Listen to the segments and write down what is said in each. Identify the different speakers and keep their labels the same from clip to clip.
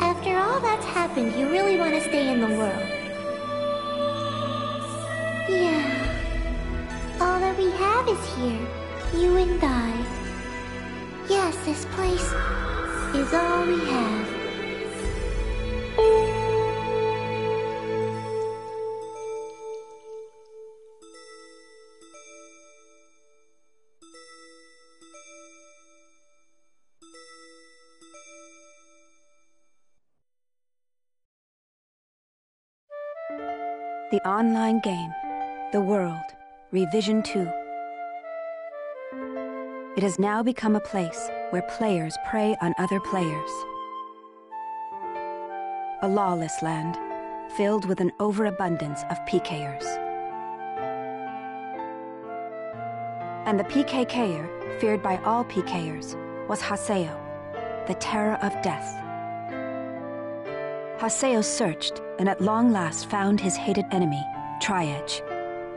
Speaker 1: After all that's happened, you really want to stay in the world. Yeah. All that we have is here. You and I. Yes, this place is all we have.
Speaker 2: The online game, The World, Revision 2. It has now become a place where players prey on other players. A lawless land, filled with an overabundance of PKers. And the PKKer, feared by all PKers, was Haseo, the terror of death. Haseo searched, and at long last found his hated enemy, Tri-Edge,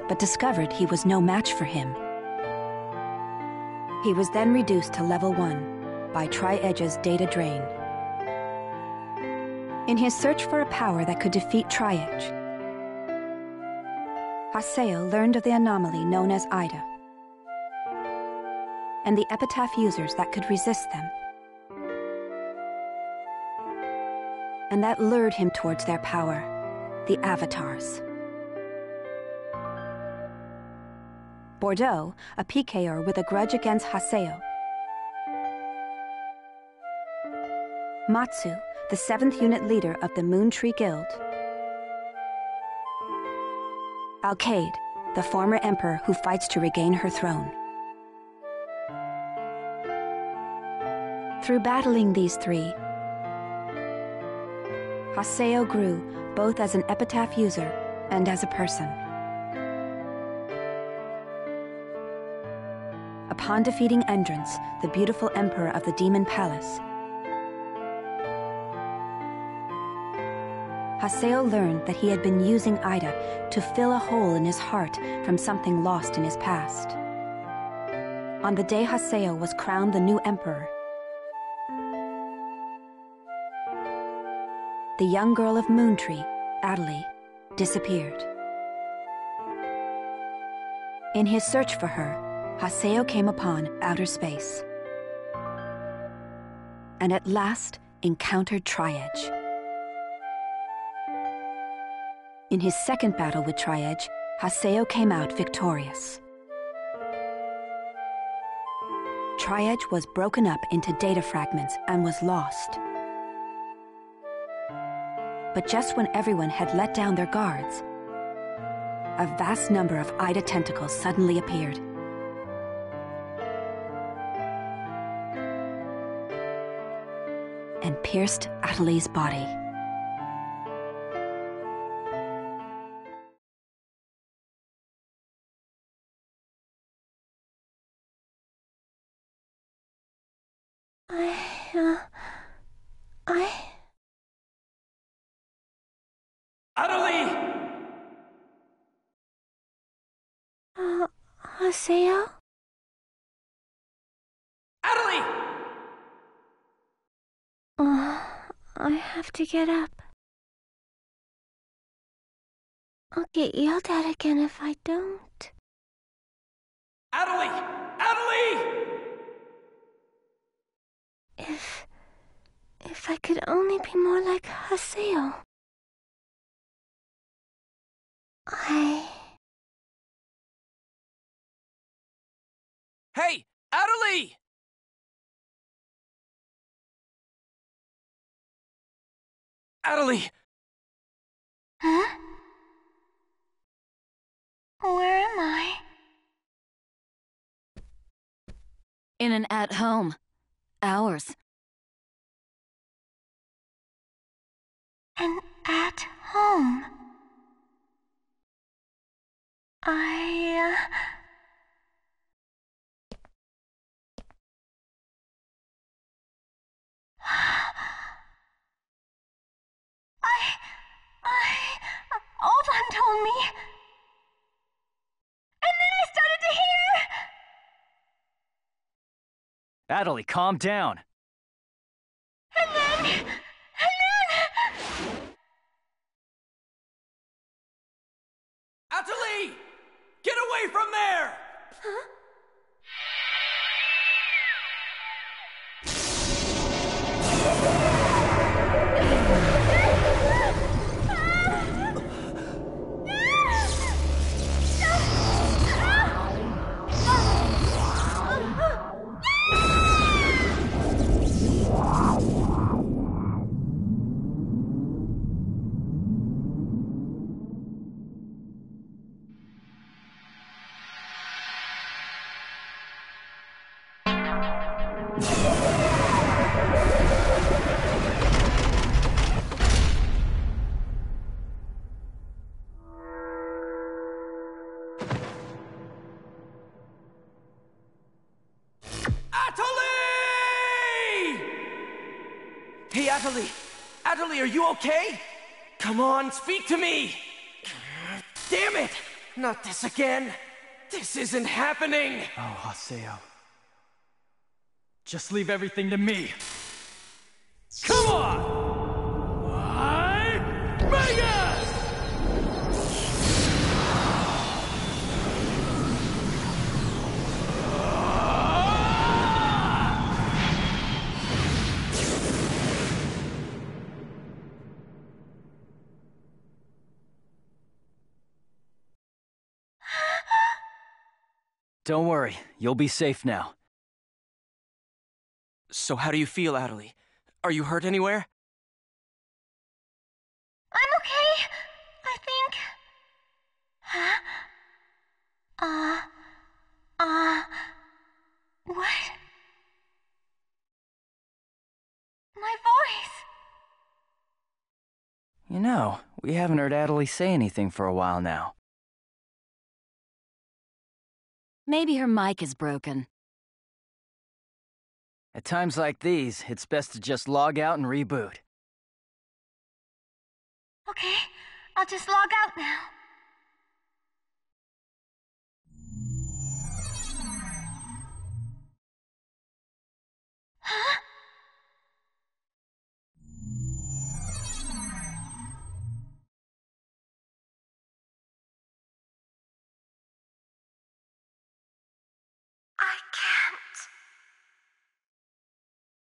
Speaker 2: but discovered he was no match for him. He was then reduced to level 1 by Tri-Edge's data drain. In his search for a power that could defeat Tri-Edge, Haseo learned of the anomaly known as Ida, and the epitaph users that could resist them. And that lured him towards their power, the Avatars. Bordeaux, a PKer with a grudge against Haseo. Matsu, the 7th unit leader of the Moon Tree Guild. Alkaid, the former emperor who fights to regain her throne. Through battling these three, Haseo grew both as an epitaph user and as a person. Upon defeating Endrance, the beautiful emperor of the Demon Palace, Haseo learned that he had been using Ida to fill a hole in his heart from something lost in his past. On the day Haseo was crowned the new emperor, the young girl of Moontree, Adelie, disappeared. In his search for her, Haseo came upon outer space, and at last encountered Tri-Edge. In his second battle with Tri-Edge, Haseo came out victorious. Tri-Edge was broken up into data fragments and was lost. But just when everyone had let down their guards, a vast number of Ida tentacles suddenly appeared. And pierced Adelie's body.
Speaker 3: Adelie!
Speaker 1: Haseo?
Speaker 3: Adelie!
Speaker 1: I have to get up. I'll get yelled at again if I don't.
Speaker 3: Adelie! Adelie!
Speaker 1: If I could only be more like Haseo.
Speaker 3: Hey, Adelie! Adelie!
Speaker 1: Huh? Where am I?
Speaker 4: In an at-home. Ours.
Speaker 1: And at home. I Oban told me. And then I started to hear.
Speaker 3: Adelie, calm down.
Speaker 1: And then.
Speaker 3: Adelie! Get away from there!
Speaker 1: Huh?
Speaker 3: Hey, Adelie! Adelie, are you okay? Come on, speak to me! Damn it! Not this again! This isn't happening!
Speaker 5: Oh, Haseo. Just leave everything to me.
Speaker 3: Come on! Mega!
Speaker 5: Don't worry, you'll be safe now.
Speaker 3: So how do you feel, Adelie? Are you hurt anywhere?
Speaker 1: I'm okay, I think. Huh? What? My voice!
Speaker 5: You know, we haven't heard Adelie say anything for a while now.
Speaker 4: Maybe her mic is broken.
Speaker 5: At times like these, it's best to just log out and reboot.
Speaker 1: Okay, I'll just log out now. Huh?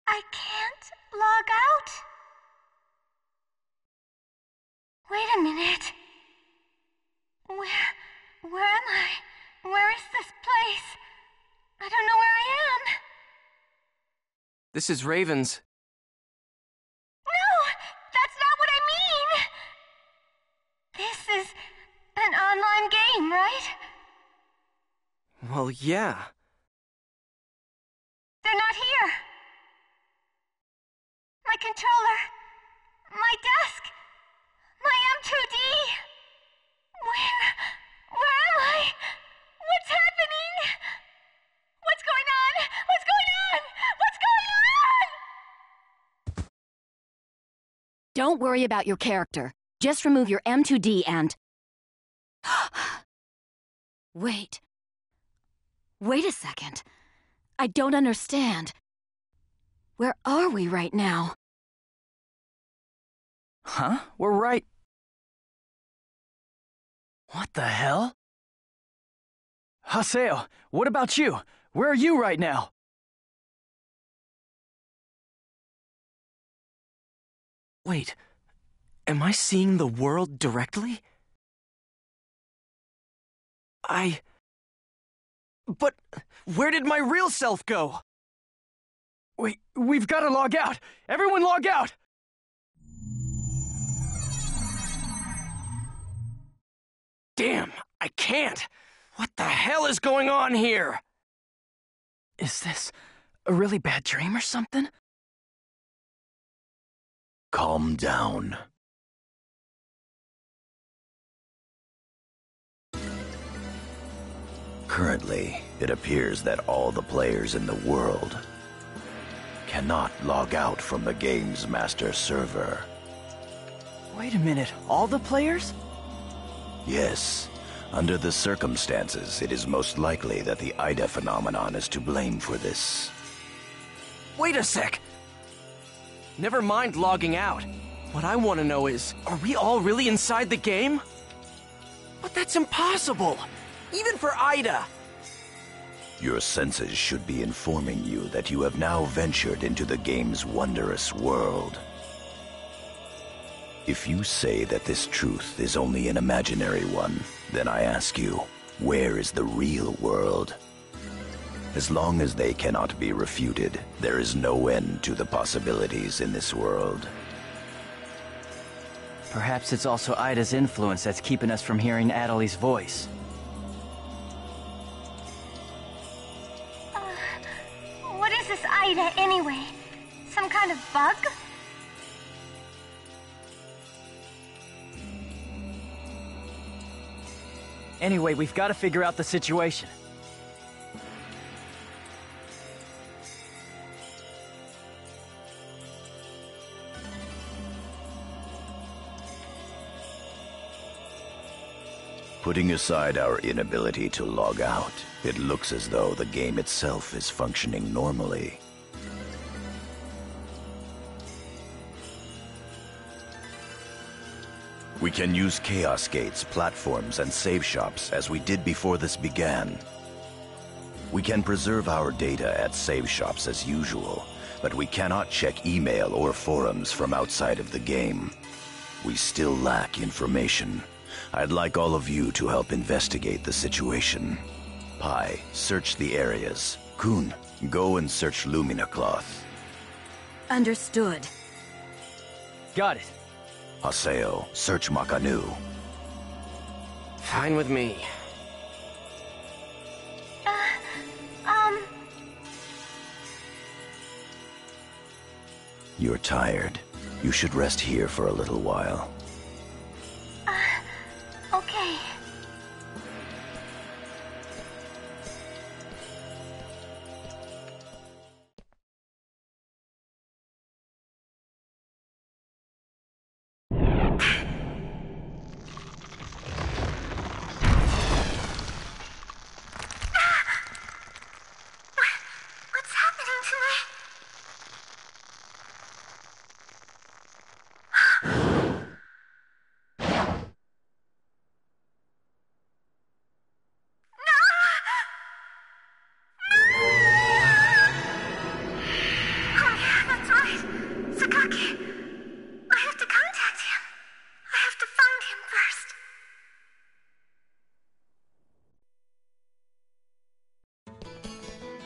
Speaker 1: I can't log out? Wait a minute. Where am I? Where is this place? I don't know where I am.
Speaker 3: This is Raven's.
Speaker 1: No, that's not what I mean. This is an online game, right?
Speaker 3: Well, yeah.
Speaker 1: They're not here. My controller, my desk, my M2D. Where am I? What's happening? What's going on? What's going on? What's going on?
Speaker 4: Don't worry about your character. Just remove your M2D and... Wait. Wait a second. I don't understand. Where are we right now?
Speaker 5: Huh? We're right... What the hell? Haseo, what about you? Where are you right now?
Speaker 3: Wait, am I seeing the world directly? But where did my real self go?
Speaker 5: We've got to log out! Everyone log out!
Speaker 3: Damn, I can't! What the hell is going on here?
Speaker 5: Is this a really bad dream or something?
Speaker 6: Calm down. Currently, it appears that all the players in the world cannot log out from the game's master server.
Speaker 5: Wait a minute, all the players?
Speaker 6: Yes, under the circumstances, it is most likely that the Ida phenomenon is to blame for this.
Speaker 3: Wait a sec! Never mind logging out. What I want to know is, are we all really inside the game? But that's impossible! Even for Ida!
Speaker 6: Your senses should be informing you that you have now ventured into the game's wondrous world. If you say that this truth is only an imaginary one, then I ask you, where is the real world? As long as they cannot be refuted, there is no end to the possibilities in this world.
Speaker 5: Perhaps it's also Ida's influence that's keeping us from hearing Adelie's voice.
Speaker 1: What is this Ida anyway? Some kind of bug?
Speaker 5: Anyway, we've got to figure out the situation.
Speaker 6: Putting aside our inability to log out, it looks as though the game itself is functioning normally. We can use chaos gates, platforms, and save shops as we did before this began. We can preserve our data at save shops as usual, but we cannot check email or forums from outside of the game. We still lack information. I'd like all of you to help investigate the situation. Pi, search the areas. Kun, go and search Lumina Cloth.
Speaker 4: Understood.
Speaker 5: Got it.
Speaker 6: Haseo, search Makanu.
Speaker 3: Fine with me.
Speaker 6: You're tired. You should rest here for a little while.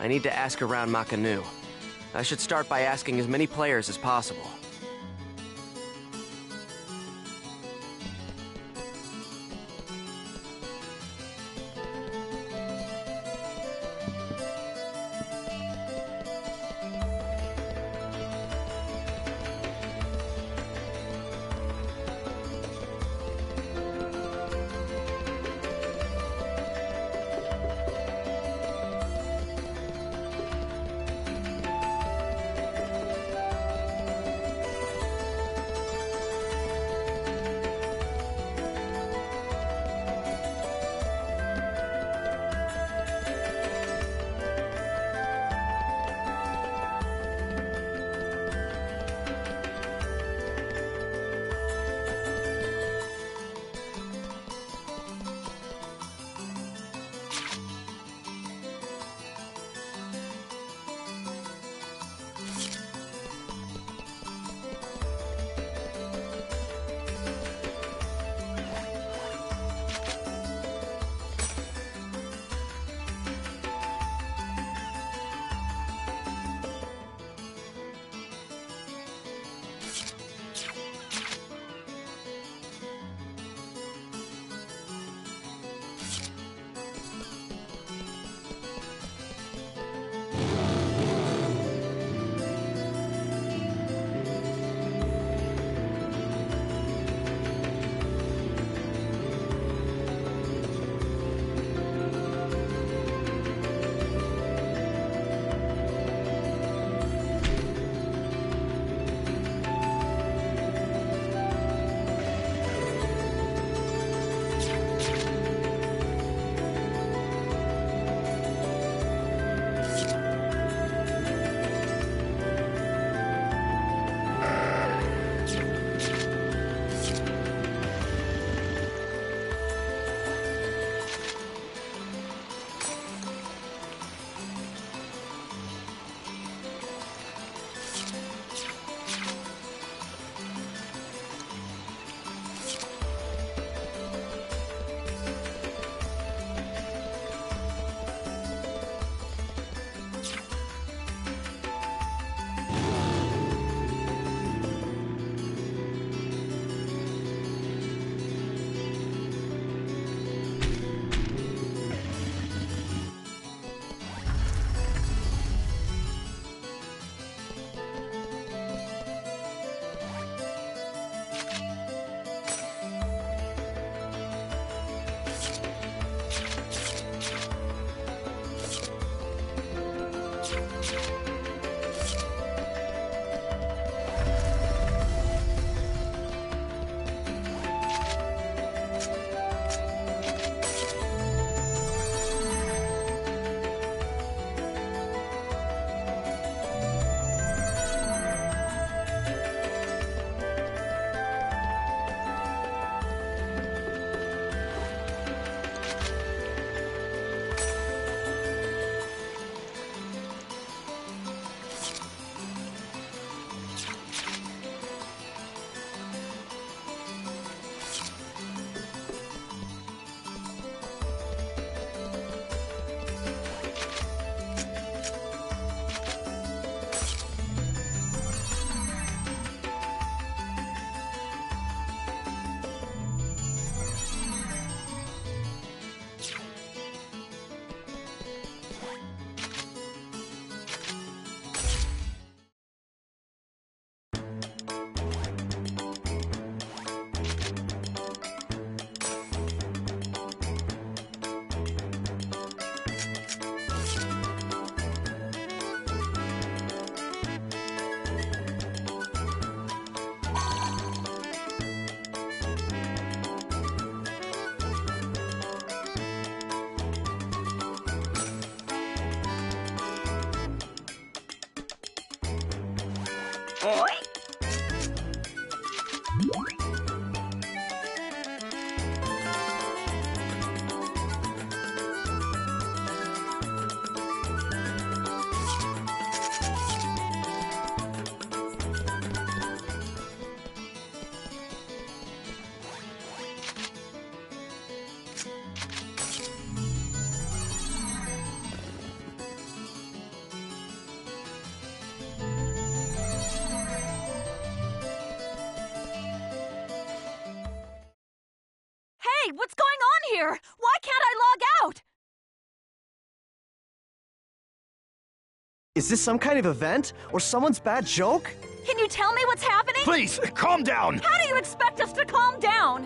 Speaker 3: I need to ask around Makanu. I should start by asking as many players as possible.
Speaker 4: here! Why can't I log out?
Speaker 3: Is this some kind of event? Or someone's bad joke?
Speaker 4: Can you tell me what's happening?
Speaker 6: Please, calm down!
Speaker 4: How do you expect us to calm down?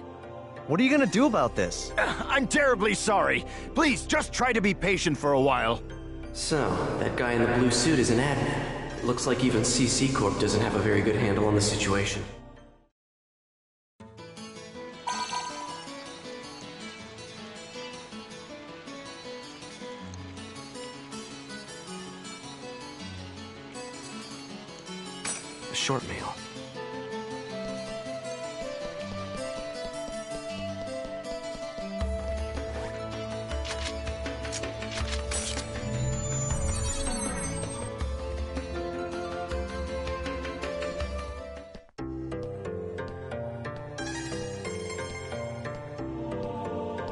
Speaker 3: What are you gonna do about this?
Speaker 6: I'm terribly sorry. Please, just try to be patient for a while.
Speaker 7: So, that guy in the blue suit is an admin. Looks like even CC Corp doesn't have a very good handle on the situation. A short mail.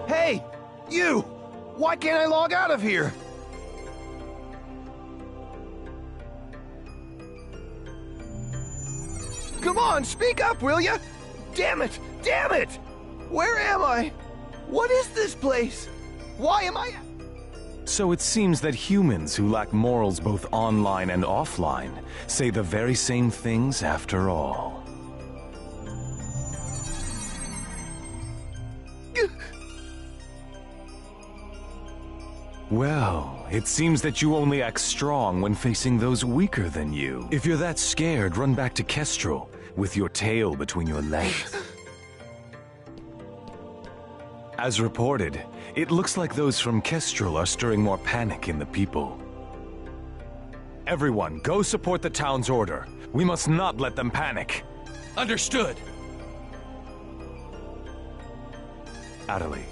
Speaker 6: Hey! You! Why can't I log out of here? Come on, speak up, will ya? Damn it! Damn it! Where am I? What is this place? Why am I...
Speaker 8: So it seems that humans who lack morals both online and offline say the very same things after all. Well, it seems that you only act strong when facing those weaker than you. If you're that scared, run back to Kestrel with your tail between your legs. As reported, it looks like those from Kestrel are stirring more panic in the people. Everyone, go support the town's order. We must not let them panic.
Speaker 3: Understood.
Speaker 8: Adelie.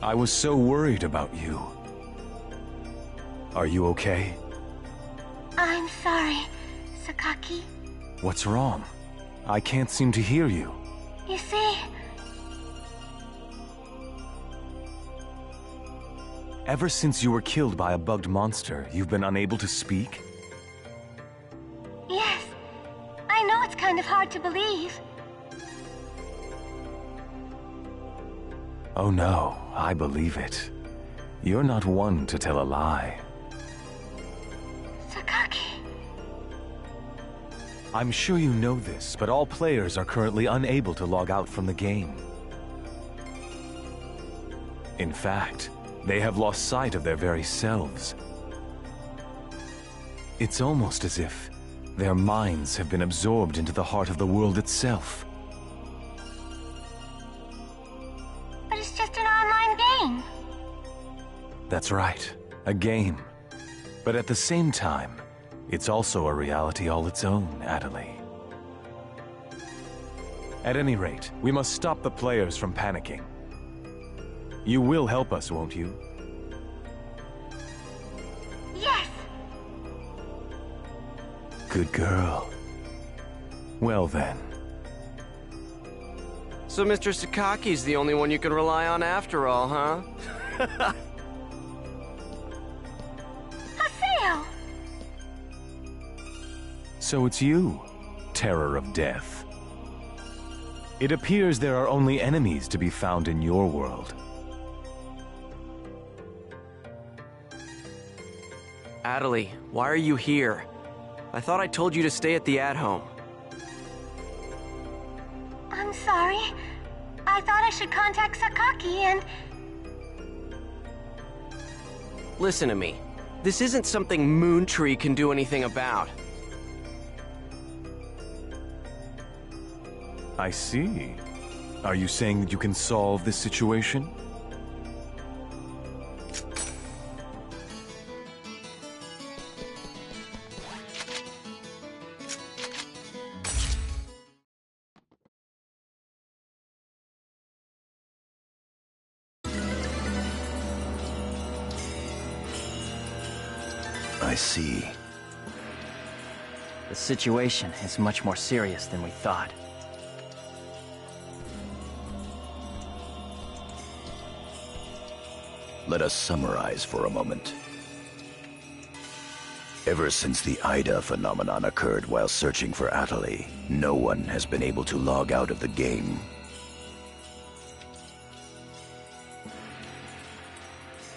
Speaker 8: I was so worried about you. Are you okay?
Speaker 1: I'm sorry, Sakaki.
Speaker 8: What's wrong? I can't seem to hear you.
Speaker 1: You see,
Speaker 8: Ever since you were killed by a bugged monster, you've been unable to speak?
Speaker 1: yes, I know it's kind of hard to believe.
Speaker 8: Oh no, I believe it. You're not one to tell a lie.
Speaker 1: Sakaki.
Speaker 8: I'm sure you know this, but all players are currently unable to log out from the game. In fact, they have lost sight of their very selves. It's almost as if their minds have been absorbed into the heart of the world itself.
Speaker 1: But it's just an online game.
Speaker 8: That's right, a game. But at the same time, it's also a reality all its own, Adelie. At any rate, we must stop the players from panicking. You will help us, won't you?
Speaker 1: Yes.
Speaker 8: Good girl. Well then.
Speaker 3: So Mr. Sakaki's the only one you can rely on after all, huh?
Speaker 1: Haseo!
Speaker 8: So it's you, Terror of Death. It appears there are only enemies to be found in your world.
Speaker 3: Adelie, why are you here? I thought I told you to stay at the at-home.
Speaker 1: I'm sorry. I thought I should contact Sakaki and...
Speaker 3: Listen to me. This isn't something Moontree can do anything about.
Speaker 8: I see. Are you saying that you can solve this situation?
Speaker 6: I see.
Speaker 5: The situation is much more serious than we thought.
Speaker 6: Let us summarize for a moment. Ever since the Ida phenomenon occurred while searching for Atali, no one has been able to log out of the game.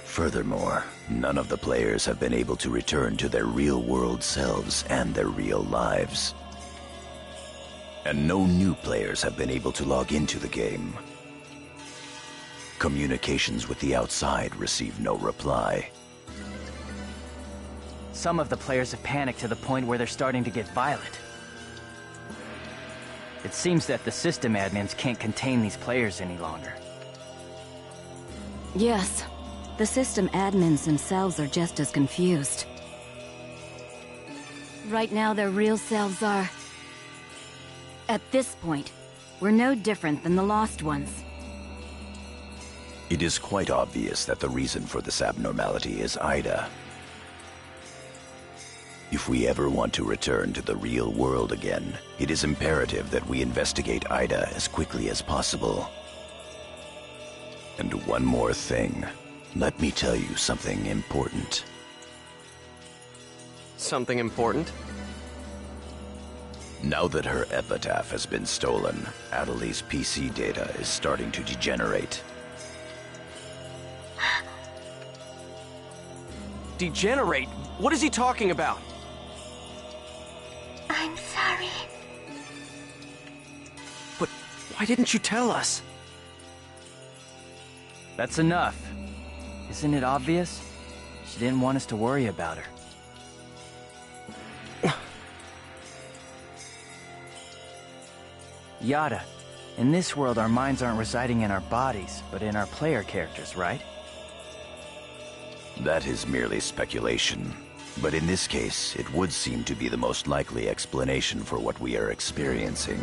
Speaker 6: Furthermore, none of the players have been able to return to their real-world selves and their real lives. And no new players have been able to log into the game. Communications with the outside receive no reply.
Speaker 5: Some of the players have panicked to the point where they're starting to get violent. It seems that the system admins can't contain these players any longer.
Speaker 4: Yes, the system admins themselves are just as confused. Right now, their real selves are... At this point, we're no different than the lost ones.
Speaker 6: It is quite obvious that the reason for this abnormality is Ida. If we ever want to return to the real world again, it is imperative that we investigate Ida as quickly as possible. And one more thing. Let me tell you something important.
Speaker 7: Something important?
Speaker 6: Now that her epitaph has been stolen, Atali's PC data is starting to degenerate.
Speaker 3: Degenerate? What is he talking about?
Speaker 1: I'm sorry.
Speaker 3: But why didn't you tell us?
Speaker 5: That's enough. Isn't it obvious? She didn't want us to worry about her. Yada, in this world our minds aren't residing in our bodies, but in our player characters, right?
Speaker 6: That is merely speculation. But in this case, it would seem to be the most likely explanation for what we are experiencing.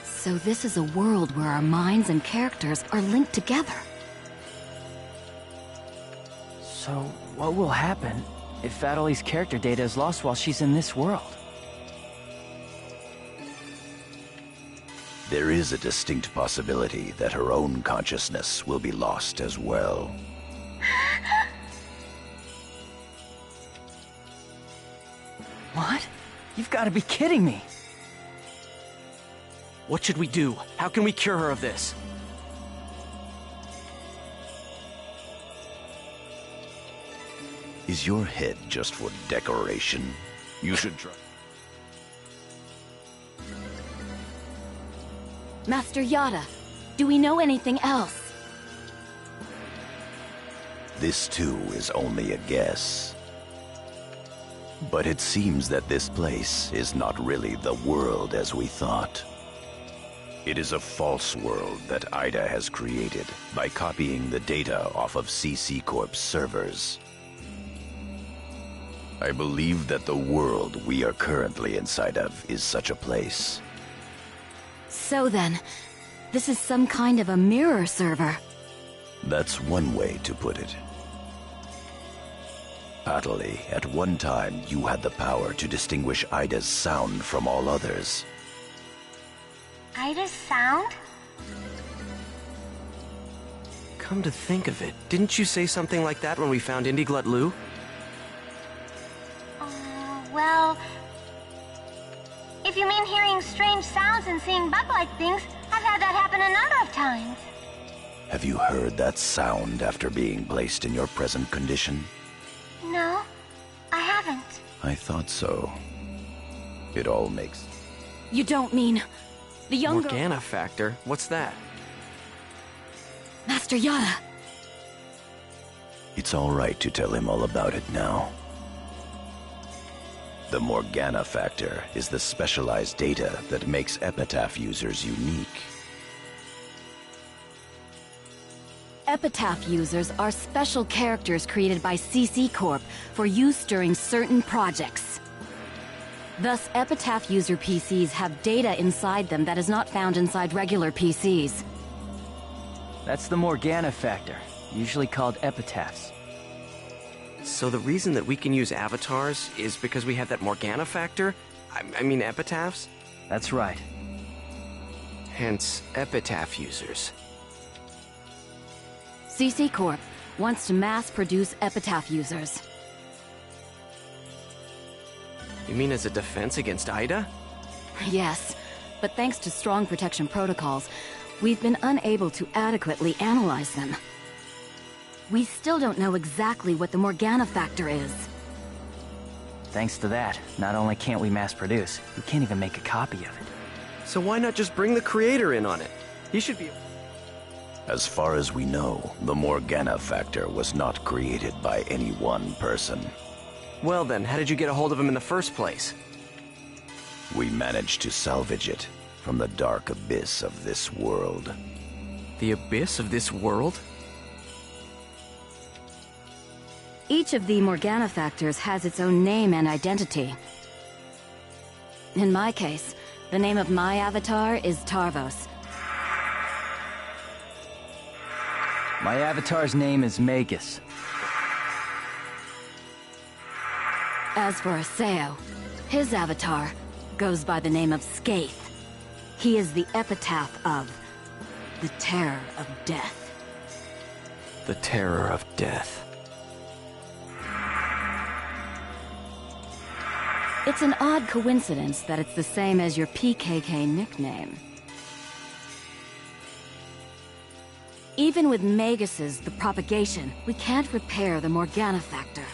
Speaker 4: So this is a world where our minds and characters are linked together.
Speaker 5: So, what will happen if Atali's character data is lost while she's in this world?
Speaker 6: There is a distinct possibility that her own consciousness will be lost as well.
Speaker 5: What? You've got to be kidding me!
Speaker 3: What should we do? How can we cure her of this?
Speaker 6: Is your head just for decoration? You should try.
Speaker 4: Master Yada, do we know anything else?
Speaker 6: This too is only a guess. But it seems that this place is not really the world as we thought. It is a false world that Ida has created by copying the data off of CC Corp's servers. I believe that the world we are currently inside of is such a place.
Speaker 4: So then, this is some kind of a mirror server.
Speaker 6: That's one way to put it. Atali, at one time you had the power to distinguish Ida's sound from all others.
Speaker 1: Ida's sound?
Speaker 3: Come to think of it, didn't you say something like that when we found Indiglut Lu?
Speaker 1: Well... If you mean hearing strange sounds and seeing bug-like things, I've had that happen a number of times.
Speaker 6: Have you heard that sound after being placed in your present condition?
Speaker 1: No, I haven't.
Speaker 6: I thought so. It all makes...
Speaker 4: You don't mean... the young girl...
Speaker 3: Morgana factor? What's that?
Speaker 4: Master Yada!
Speaker 6: It's all right to tell him all about it now. The Morgana factor is the specialized data that makes Epitaph users unique.
Speaker 4: Epitaph users are special characters created by CC Corp for use during certain projects. Thus, Epitaph user PCs have data inside them that is not found inside regular PCs.
Speaker 5: That's the Morgana factor, usually called epitaphs.
Speaker 3: So the reason that we can use avatars is because we have that Morgana factor? I mean epitaphs?
Speaker 5: That's right.
Speaker 3: Hence, epitaph users.
Speaker 4: CC Corp, wants to mass-produce Epitaph users.
Speaker 3: You mean as a defense against Ida?
Speaker 4: Yes, but thanks to strong protection protocols, we've been unable to adequately analyze them. We still don't know exactly what the Morgana factor is.
Speaker 5: Thanks to that, not only can't we mass produce, we can't even make a copy of it.
Speaker 3: So why not just bring the creator in on it? He should be...
Speaker 6: As far as we know, the Morgana factor was not created by any one person.
Speaker 3: Well then, how did you get a hold of him in the first place?
Speaker 6: We managed to salvage it from the dark abyss of this world.
Speaker 3: The abyss of this world?
Speaker 4: Each of the Morgana factors has its own name and identity. In my case, the name of my avatar is Tarvos.
Speaker 5: My avatar's name is Magus.
Speaker 4: As for Aseo, his avatar goes by the name of Skaith. He is the epitaph of the Terror of Death.
Speaker 3: The Terror of Death.
Speaker 4: It's an odd coincidence that it's the same as your PKK nickname. Even with Magus's The Propagation, we can't repair the Morgana factor.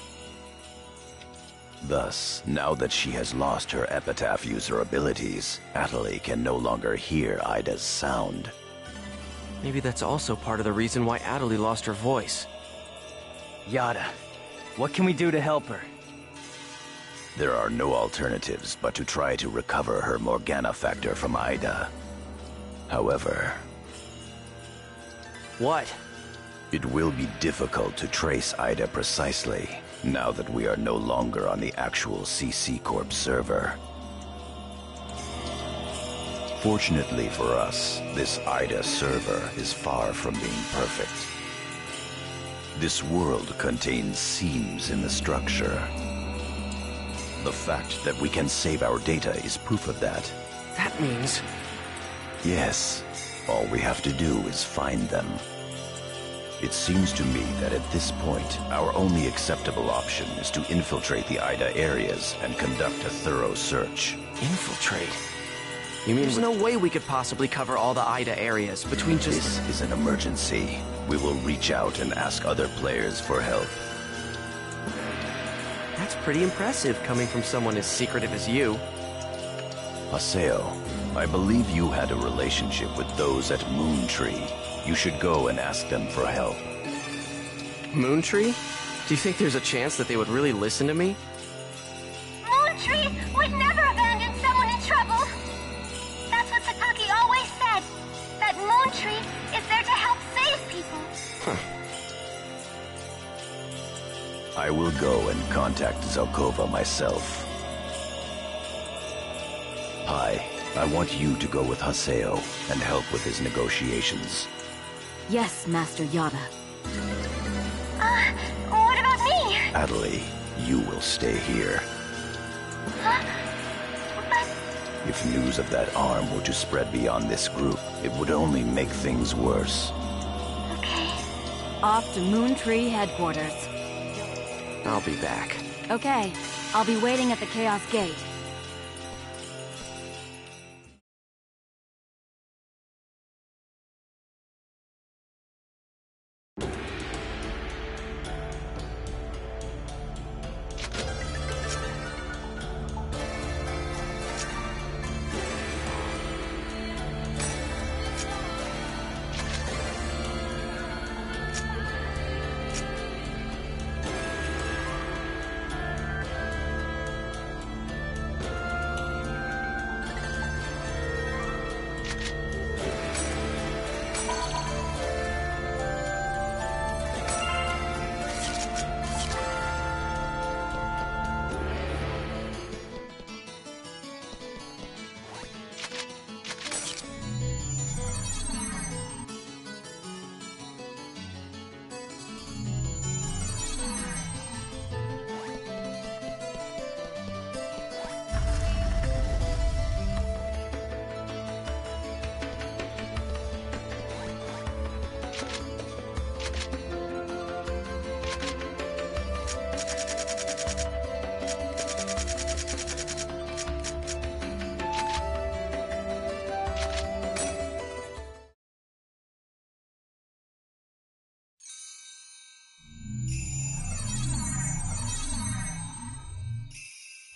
Speaker 6: Thus, now that she has lost her Epitaph user abilities, Atali can no longer hear Ida's sound.
Speaker 3: Maybe that's also part of the reason why Atali lost her voice.
Speaker 5: Yada, what can we do to help her?
Speaker 6: There are no alternatives but to try to recover her Morgana factor from Ida. However...
Speaker 3: What?
Speaker 6: It will be difficult to trace Ida precisely, now that we are no longer on the actual CC Corp server. Fortunately for us, this Ida server is far from being perfect. This world contains seams in the structure. The fact that we can save our data is proof of that.
Speaker 3: That means...
Speaker 6: Yes, all we have to do is find them. It seems to me that at this point, our only acceptable option is to infiltrate the Ida areas and conduct a thorough search.
Speaker 3: Infiltrate? You mean there's no way we could possibly cover all the Ida areas between just...
Speaker 6: This is an emergency. We will reach out and ask other players for help.
Speaker 3: That's pretty impressive coming from someone as secretive as you.
Speaker 6: Aseo, I believe you had a relationship with those at Moontree. You should go and ask them for help.
Speaker 3: Moontree? Do you think there's a chance that they would really listen to me?
Speaker 1: Moontree would never abandon someone in trouble. That's what Sakaki always said. That Moontree is there to help save people.
Speaker 6: I will go and contact Zelkova myself. Hi, I want you to go with Haseo and help with his negotiations.
Speaker 4: Yes, Master Yada.
Speaker 1: What about me?
Speaker 6: Atali, you will stay here.
Speaker 1: Huh? But...
Speaker 6: If news of that arm were to spread beyond this group, it would only make things worse.
Speaker 1: okay.
Speaker 4: Off to Moontree headquarters.
Speaker 3: I'll be back.
Speaker 4: Okay, I'll be waiting at the Chaos Gate.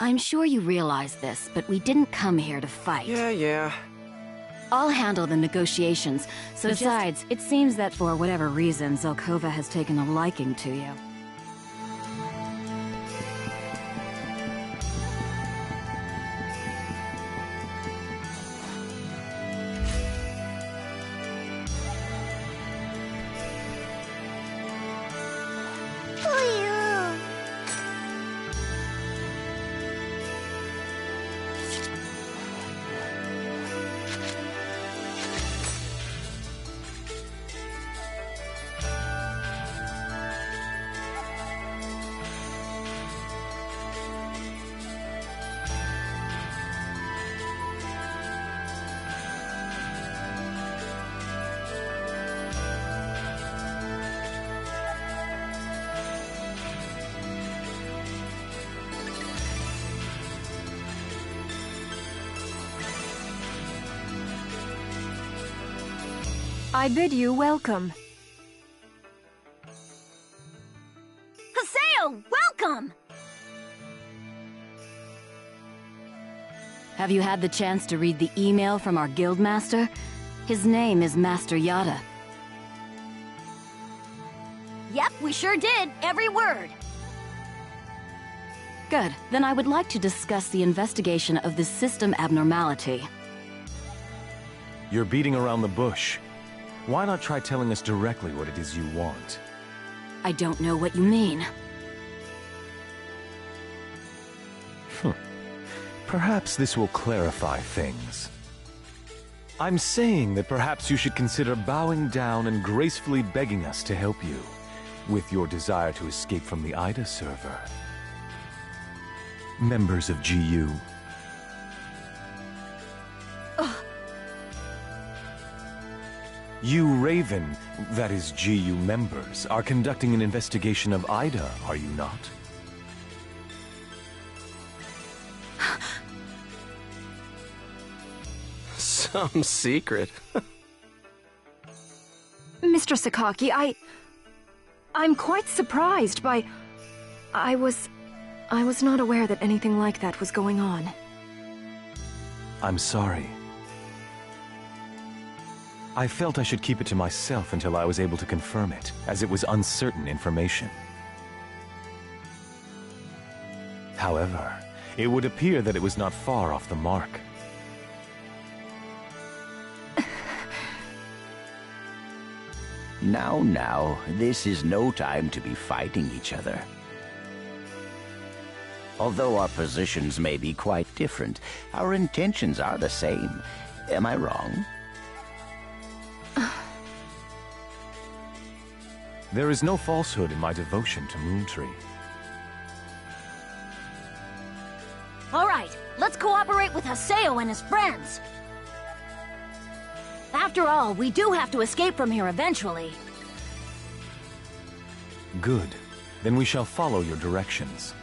Speaker 4: I'm sure you realize this, but we didn't come here to fight.
Speaker 3: Yeah.
Speaker 4: I'll handle the negotiations, so besides, it seems that for whatever reason, Zelkova has taken a liking to you.
Speaker 9: I bid you welcome.
Speaker 1: Haseo, welcome!
Speaker 4: Have you had the chance to read the email from our guildmaster? His name is Master Yada.
Speaker 1: Yep, we sure did. Every word.
Speaker 4: Good. Then I would like to discuss the investigation of this system abnormality.
Speaker 8: You're beating around the bush. Why not try telling us directly what it is you want?
Speaker 4: I don't know what you mean.
Speaker 8: Perhaps this will clarify things. I'm saying that perhaps you should consider bowing down and gracefully begging us to help you with your desire to escape from the Ida server. Members of GU. You Raven, that is GU members, are conducting an investigation of Ida, are you not?
Speaker 3: Some secret.
Speaker 9: Mr. Sakaki, I'm quite surprised by... I was not aware that anything like that was going on.
Speaker 8: I'm sorry. I felt I should keep it to myself until I was able to confirm it, as it was uncertain information. However, it would appear that it was not far off the mark.
Speaker 10: Now, this is no time to be fighting each other. Although our positions may be quite different, our intentions are the same. Am I wrong?
Speaker 8: There is no falsehood in my devotion to Moontree.
Speaker 1: All right, let's cooperate with Haseo and his friends. After all, we do have to escape from here eventually.
Speaker 8: Good. Then we shall follow your directions.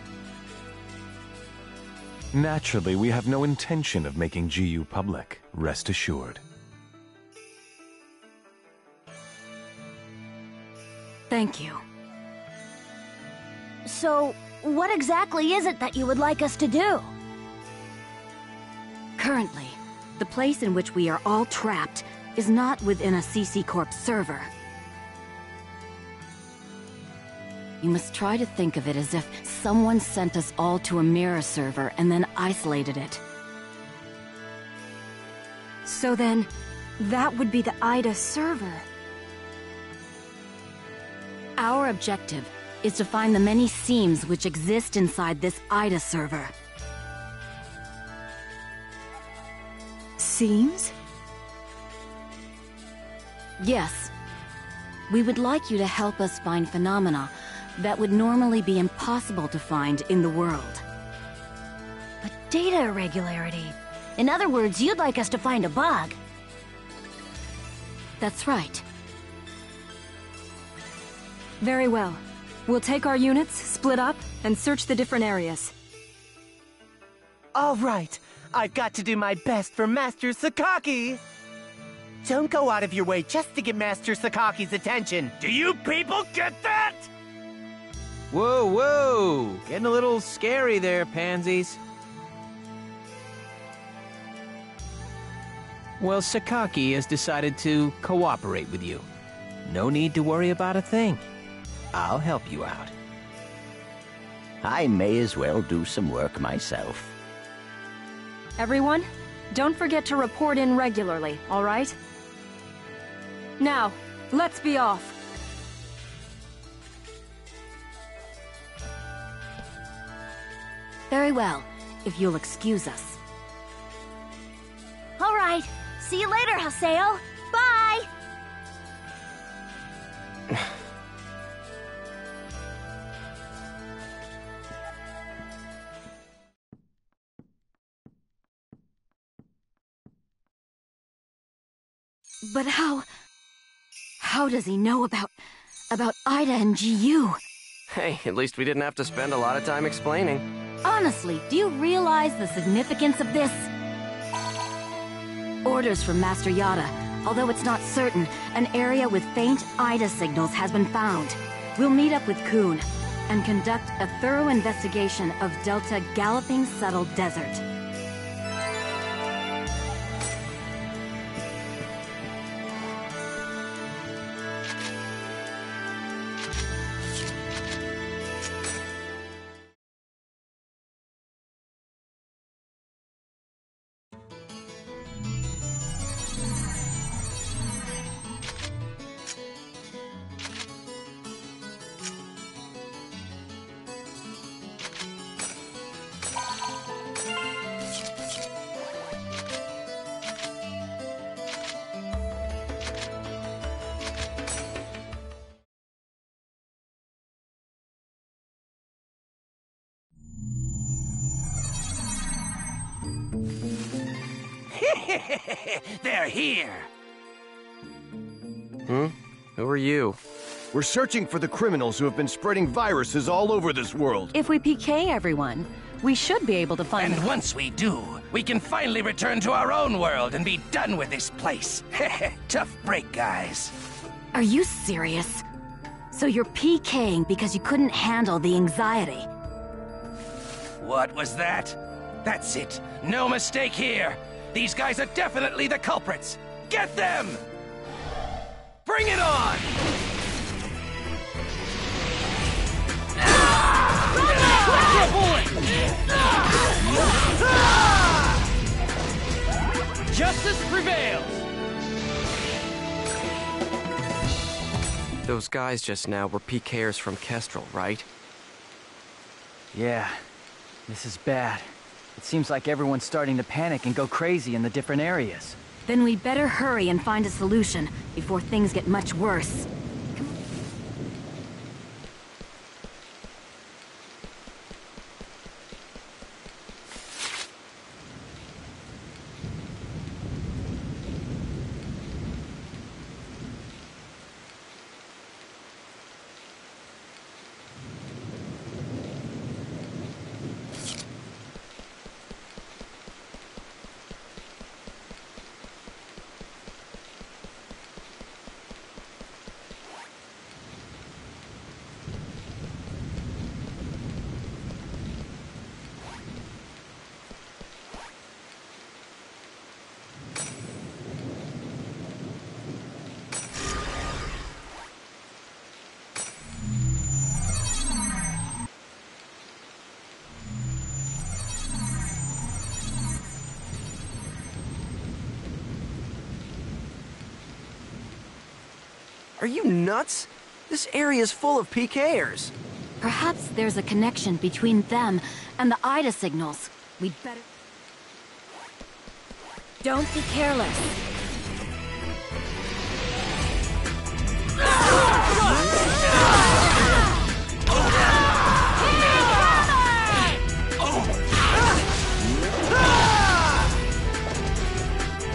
Speaker 8: Naturally, we have no intention of making GU public, rest assured.
Speaker 4: Thank you.
Speaker 1: So, what exactly is it that you would like us to do?
Speaker 4: Currently, the place in which we are all trapped is not within a CC Corp server. You must try to think of it as if someone sent us all to a mirror server and then isolated it.
Speaker 9: So then, that would be the Ida server.
Speaker 4: Our objective is to find the many seams which exist inside this Ida server.
Speaker 9: Seams?
Speaker 4: Yes. We would like you to help us find phenomena that would normally be impossible to find in the world.
Speaker 1: A data irregularity. In other words, you'd like us to find a bug.
Speaker 4: That's right.
Speaker 9: Very well. We'll take our units, split up, and search the different areas.
Speaker 11: All right. I've got to do my best for Master Sakaki. Don't go out of your way just to get Master Sakaki's attention. Do you people get that?
Speaker 3: Whoa, getting a little scary there, pansies. Well, Sakaki has decided to cooperate with you. No need to worry about a thing. I'll help you out.
Speaker 10: I may as well do some work myself.
Speaker 9: Everyone, don't forget to report in regularly, all right? Now, let's be off.
Speaker 4: Very well, if you'll excuse us.
Speaker 1: All right. See you later, Haseo. Bye!
Speaker 4: But how does he know about Ida and GU?
Speaker 7: Hey, at least we didn't have to spend a lot of time explaining.
Speaker 4: Honestly, do you realize the significance of this? Orders from Master Yada. Although it's not certain, an area with faint Ida signals has been found. We'll meet up with Kun and conduct a thorough investigation of Delta Galloping Settled Desert.
Speaker 3: They're here!
Speaker 7: Who are you?
Speaker 12: We're searching for the criminals who have been spreading viruses all over this world.
Speaker 9: If we PK everyone, we should be able to find
Speaker 3: And once we do, we can finally return to our own world and be done with this place. Tough break, guys.
Speaker 4: Are you serious? So you're PKing because you couldn't handle the anxiety?
Speaker 3: What was that? That's it. No mistake here. These guys are definitely the culprits. Get them! Bring it on! Justice prevails!
Speaker 7: Those guys just now were PKers from Kestrel, right?
Speaker 5: Yeah, this is bad. It seems like everyone's starting to panic and go crazy in the different areas.
Speaker 4: Then we better hurry and find a solution before things get much worse.
Speaker 3: Are you nuts? This area is full of PKers.
Speaker 4: Perhaps there's a connection between them and the Ida signals. We'd better... Don't be careless.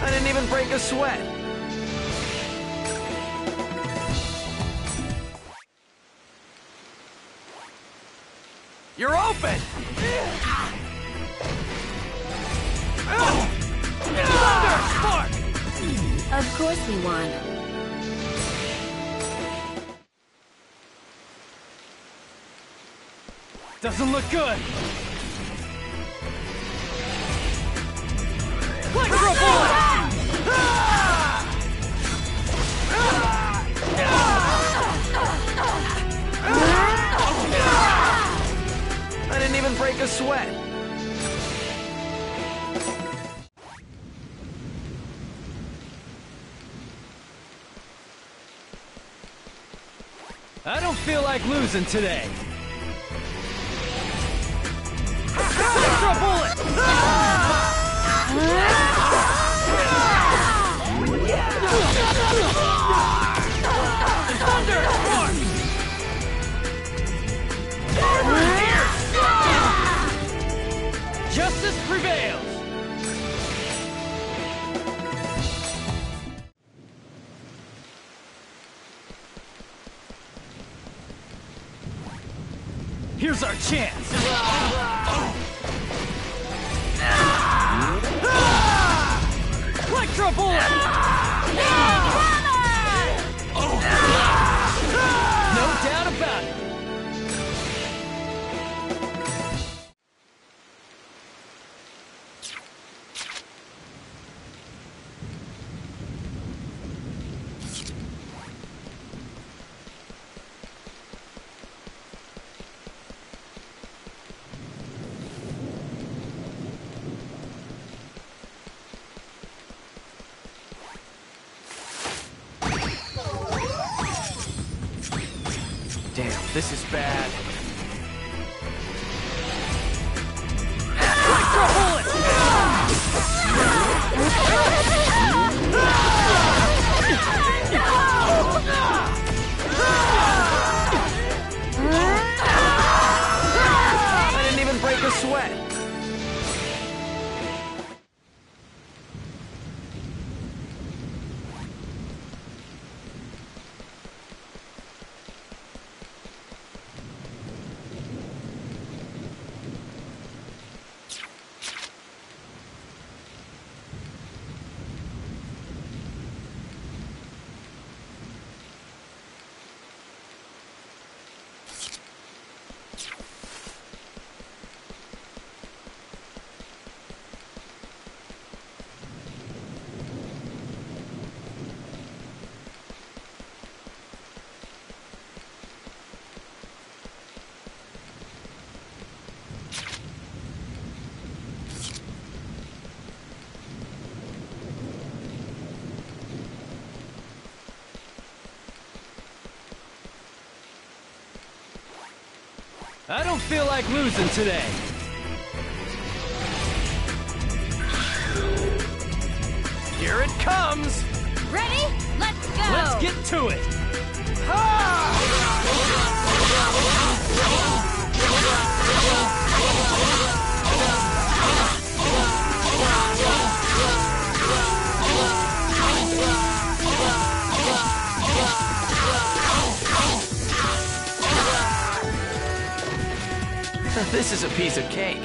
Speaker 3: I didn't even break a sweat. You're open! Thunder! Spark!
Speaker 4: Of course we won.
Speaker 3: Doesn't look good. Micro bullet!
Speaker 5: I don't feel like losing today. Extra bullet! Thunder! Justice prevails! Here's our chance! Electro bullet! No doubt about it!
Speaker 3: Damn, this is bad.
Speaker 5: Electro bullet!
Speaker 3: I didn't even break a sweat.
Speaker 5: I don't feel like losing today.
Speaker 3: Here it comes!
Speaker 1: Ready? Let's go!
Speaker 5: Let's get to it!
Speaker 3: This is a piece of cake.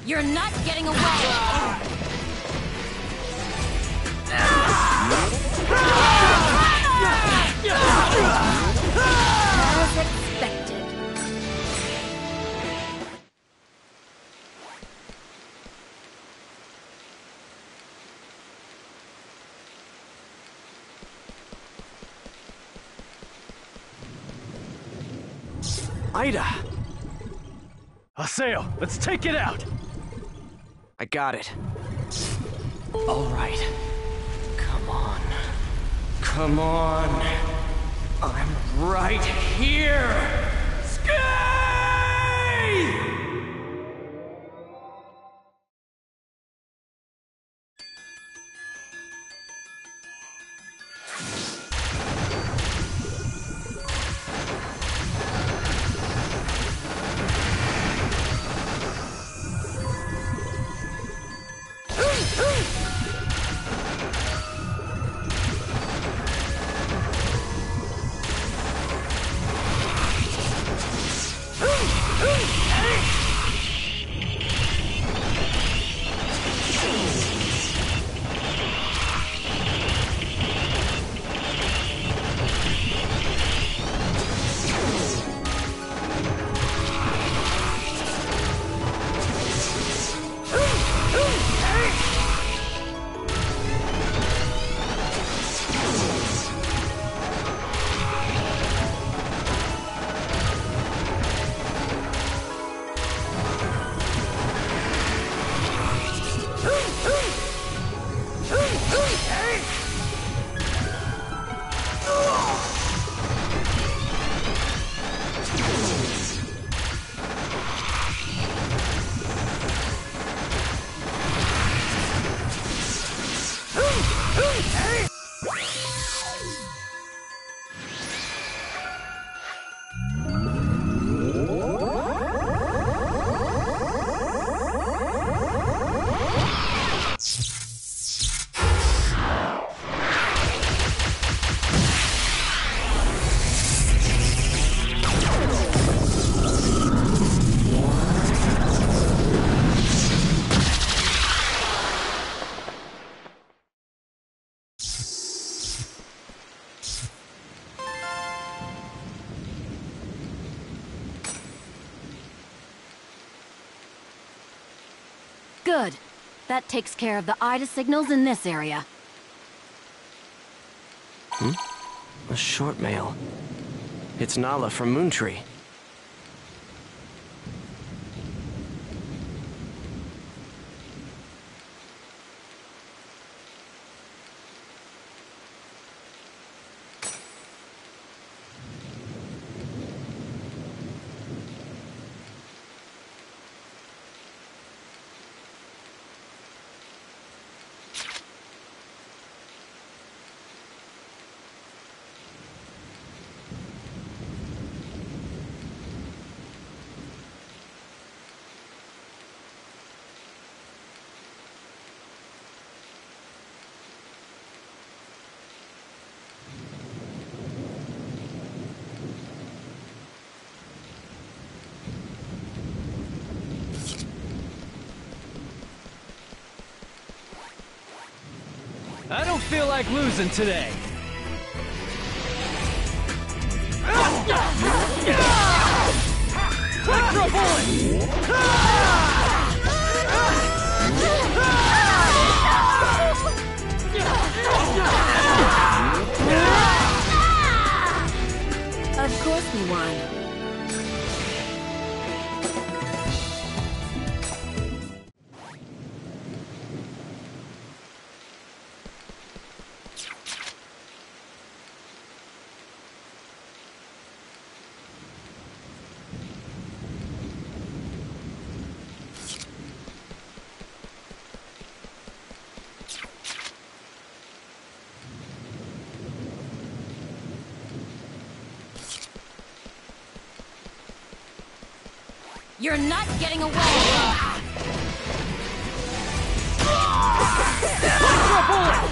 Speaker 1: You're not getting away! As expected.
Speaker 3: Ida!
Speaker 5: Haseo, let's take it out!
Speaker 3: I got it.
Speaker 7: All right. Come on. Come on. I'm right here! Skate!
Speaker 4: Good. That takes care of the IDA signals in this area.
Speaker 7: A short mail. It's Nala from Moontree.
Speaker 5: I don't feel like losing today. Electro bullet!
Speaker 4: Of course we won. You're not getting away! Electro bullet!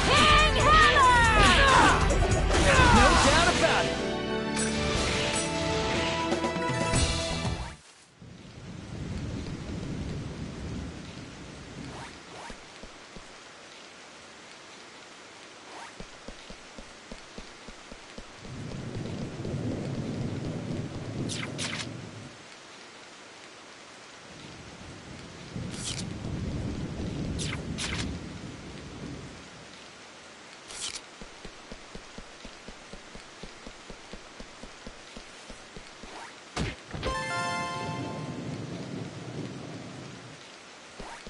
Speaker 4: King Hammer! No doubt about it!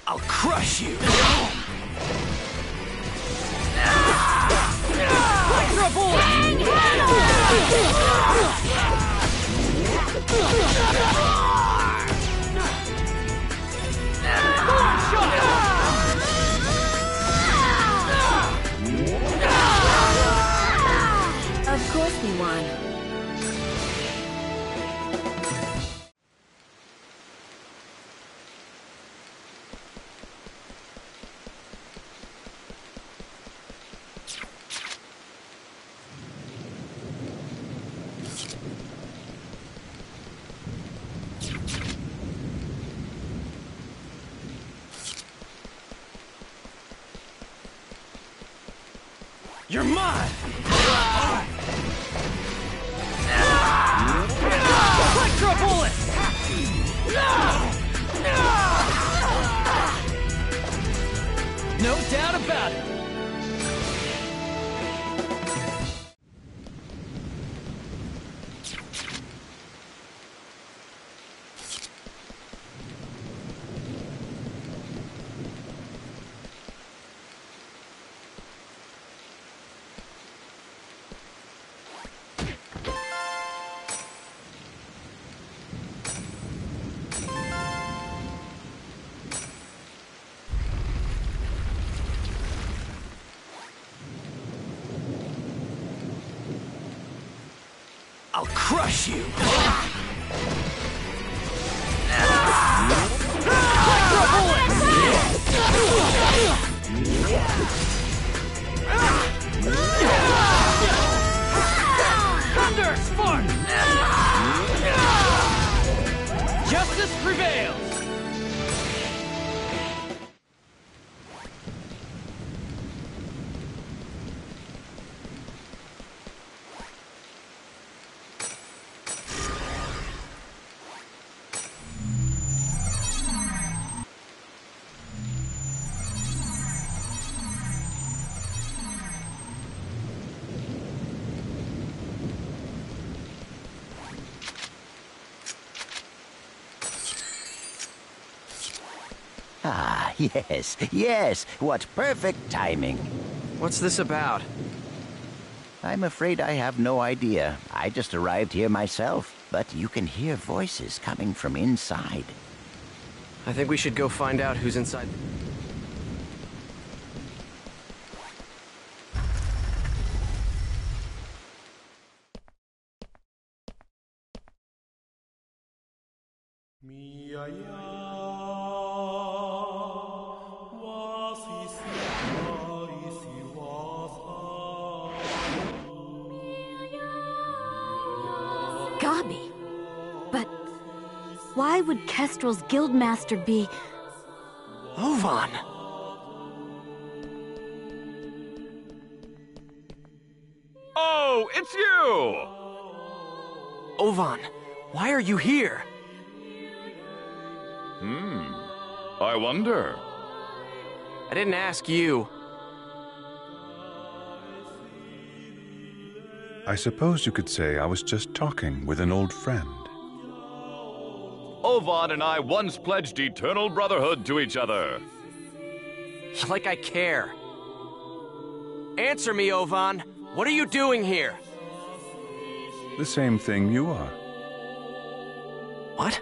Speaker 5: I'll crush you! Electro bullet!
Speaker 4: Of course we won.
Speaker 5: You're mine! Electro bullet! No doubt about it! I'll crush you! Electro bullet! Thunder Spark! Justice prevails!
Speaker 10: Yes, yes, what perfect timing.
Speaker 3: What's this about?
Speaker 10: I'm afraid I have no idea. I just arrived here myself, but you can hear voices coming from inside.
Speaker 3: I think we should go find out who's inside.
Speaker 4: Gabi. But why would Kestrel's guildmaster be...
Speaker 3: Ovan!
Speaker 13: Oh, it's you!
Speaker 3: Ovan, why are you here?
Speaker 13: I wonder.
Speaker 3: I didn't ask you.
Speaker 14: I suppose you could say I was just talking with an old friend.
Speaker 13: Ovan and I once pledged eternal brotherhood to each other.
Speaker 3: Like I care. Answer me, Ovan. What are you doing here?
Speaker 14: The same thing you are.
Speaker 3: What?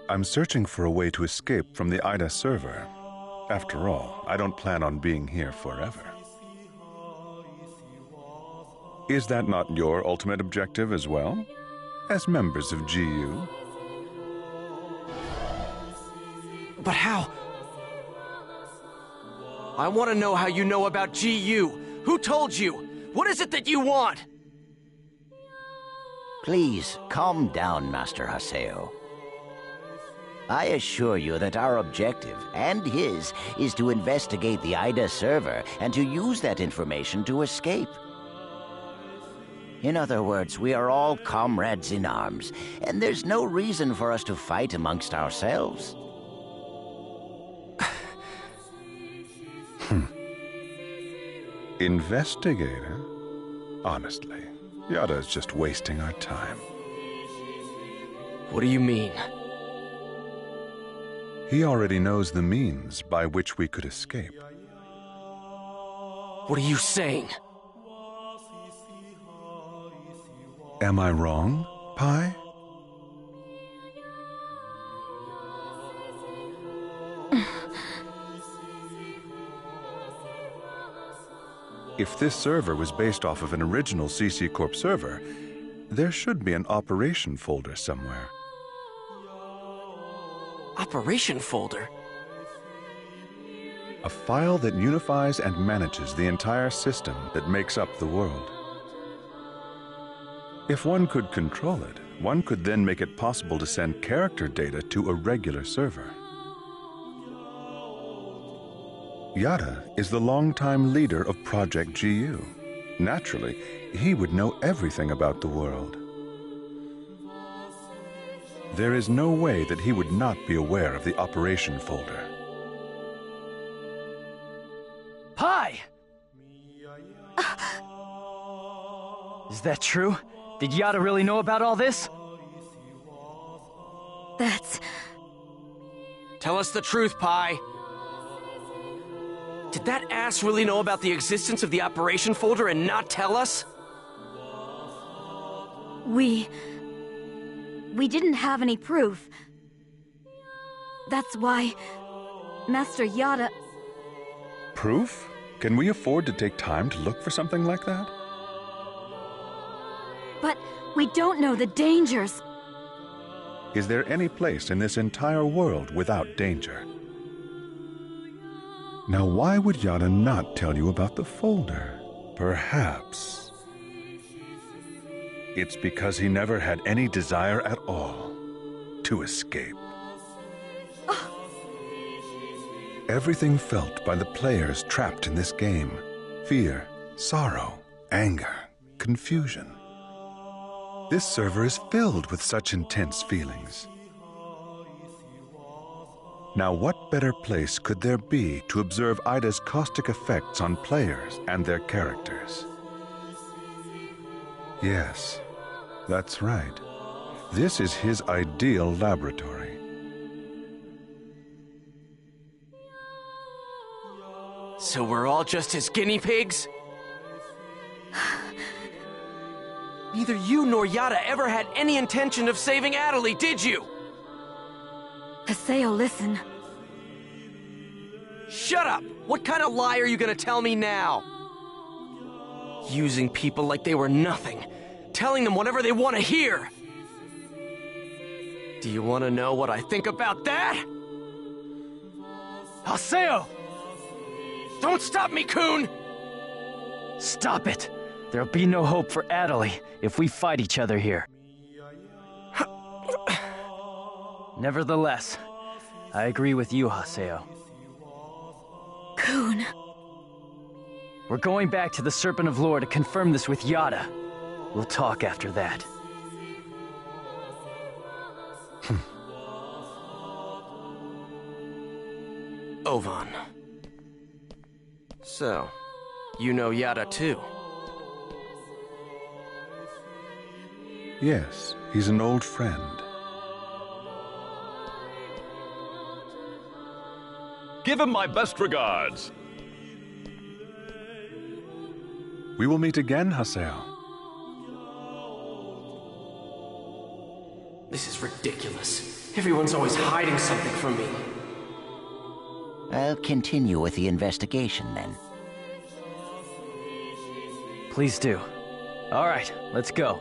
Speaker 14: I'm searching for a way to escape from the Ida server. After all, I don't plan on being here forever. Is that not your ultimate objective as well? As members of GU?
Speaker 3: But how? I want to know how you know about GU. Who told you? What is it that you want?
Speaker 10: Please, calm down, Master Haseo. I assure you that our objective, and his, is to investigate the Ida server and to use that information to escape. In other words, we are all comrades in arms, and there's no reason for us to fight amongst ourselves.
Speaker 14: Investigator? Honestly, Yada is just wasting our time.
Speaker 3: What do you mean?
Speaker 14: He already knows the means by which we could escape.
Speaker 3: What are you saying?
Speaker 14: Am I wrong, Pi? If this server was based off of an original CC Corp server, there should be an operation folder somewhere.
Speaker 3: Operation folder?
Speaker 14: A file that unifies and manages the entire system that makes up the world. If one could control it, one could then make it possible to send character data to a regular server. Yada is the longtime leader of Project GU. Naturally, he would know everything about the world. There is no way that he would not be aware of the operation folder.
Speaker 5: Pi! Is that true? Did Yada really know about all this?
Speaker 4: That's...
Speaker 3: Tell us the truth, Pi. Did that ass really know about the existence of the operation folder and not tell us?
Speaker 4: We didn't have any proof. That's why Master Yada...
Speaker 14: Proof? Can we afford to take time to look for something like that?
Speaker 4: But we don't know the dangers.
Speaker 14: Is there any place in this entire world without danger? Now, why would Yada not tell you about the folder? Perhaps it's because he never had any desire at all to escape. Everything felt by the players trapped in this game: fear, sorrow, anger, confusion. This server is filled with such intense feelings. Now, what better place could there be to observe Ida's caustic effects on players and their characters? Yes, that's right. This is his ideal laboratory.
Speaker 3: So we're all just his guinea pigs? Neither you nor Yada ever had any intention of saving Adelie, did you?
Speaker 9: Haseo, listen.
Speaker 3: Shut up! What kind of lie are you gonna tell me now? Using people like they were nothing. Telling them whatever they want to hear. Do you want to know what I think about that? Haseo! Don't stop me, Coon!
Speaker 5: Stop it! There'll be no hope for Adelie if we fight each other here. Nevertheless, I agree with you, Haseo.
Speaker 9: Coon.
Speaker 5: We're going back to the Serpent of Lore to confirm this with Yada. We'll talk after that.
Speaker 3: Ovan. So, you know Yada too?
Speaker 14: Yes, he's an old friend.
Speaker 13: Give him my best regards.
Speaker 14: We will meet again, Haseo.
Speaker 7: This is ridiculous. Everyone's always hiding something from me.
Speaker 10: I'll continue with the investigation then.
Speaker 5: Please do. All right, let's go.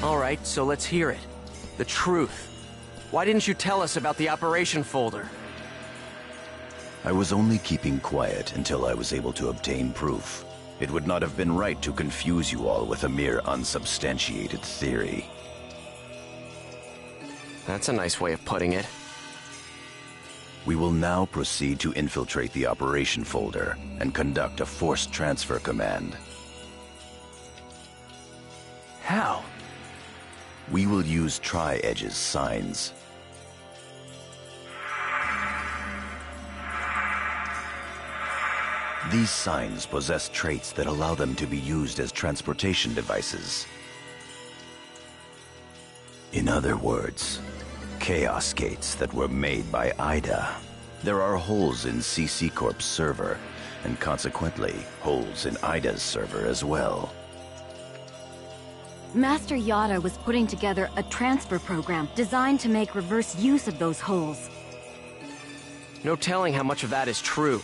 Speaker 3: All right, so let's hear it. The truth. Why didn't you tell us about the operation folder?
Speaker 6: I was only keeping quiet until I was able to obtain proof. It would not have been right to confuse you all with a mere unsubstantiated theory.
Speaker 3: That's a nice way of putting it.
Speaker 6: We will now proceed to infiltrate the operation folder and conduct a forced transfer command.
Speaker 5: How?
Speaker 6: We will use Tri-Edge's signs. These signs possess traits that allow them to be used as transportation devices. In other words, Chaos Gates that were made by Ida. There are holes in CC Corp's server, and consequently, holes in Ida's server as well.
Speaker 4: Master Yada was putting together a transfer program designed to make reverse use of those holes.
Speaker 3: No telling how much of that is true.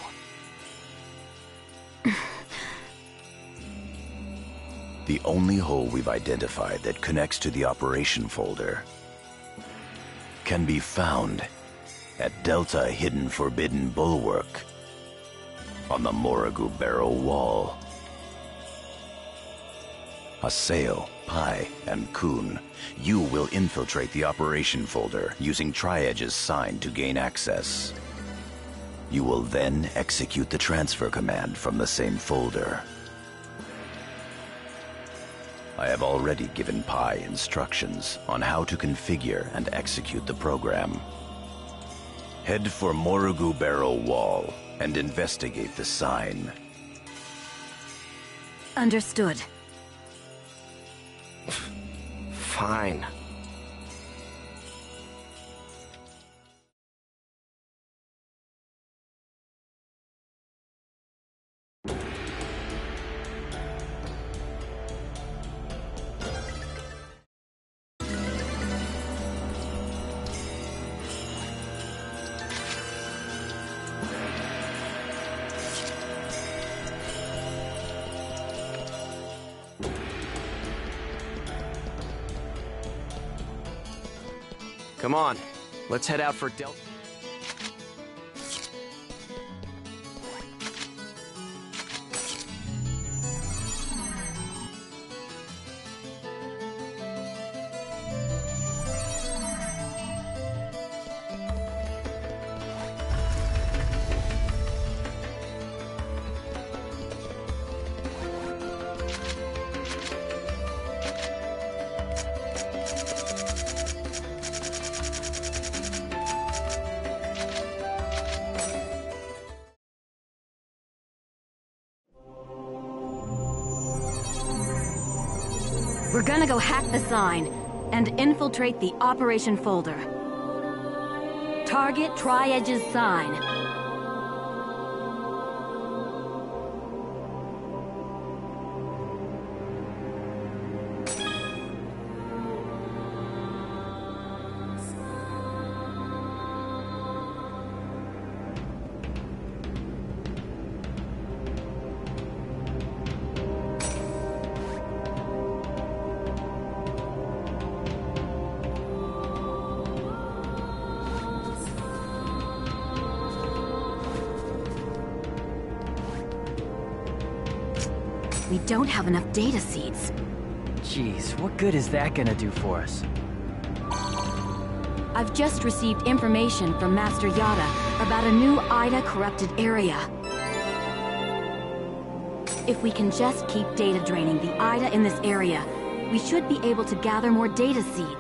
Speaker 6: The only hole we've identified that connects to the operation folder can be found at Delta Hidden Forbidden Bulwark on the Morrigu Barrow Wall. Haseo, Pai, and Kun, you will infiltrate the operation folder using Tri-Edge's sign to gain access. You will then execute the transfer command from the same folder. I have already given Pai instructions on how to configure and execute the program. Head for Morrigu Barrow Wall and investigate the sign.
Speaker 4: Understood.
Speaker 3: Fine. Come on, let's head out for Delta.
Speaker 4: We're gonna go hack the sign and infiltrate the operation folder. Target Tri-Edge's sign. We don't have enough data seeds.
Speaker 5: Jeez, what good is that gonna do for us?
Speaker 4: I've just received information from Master Yada about a new Ida-corrupted area. If we can just keep data draining the Ida in this area, we should be able to gather more data seeds.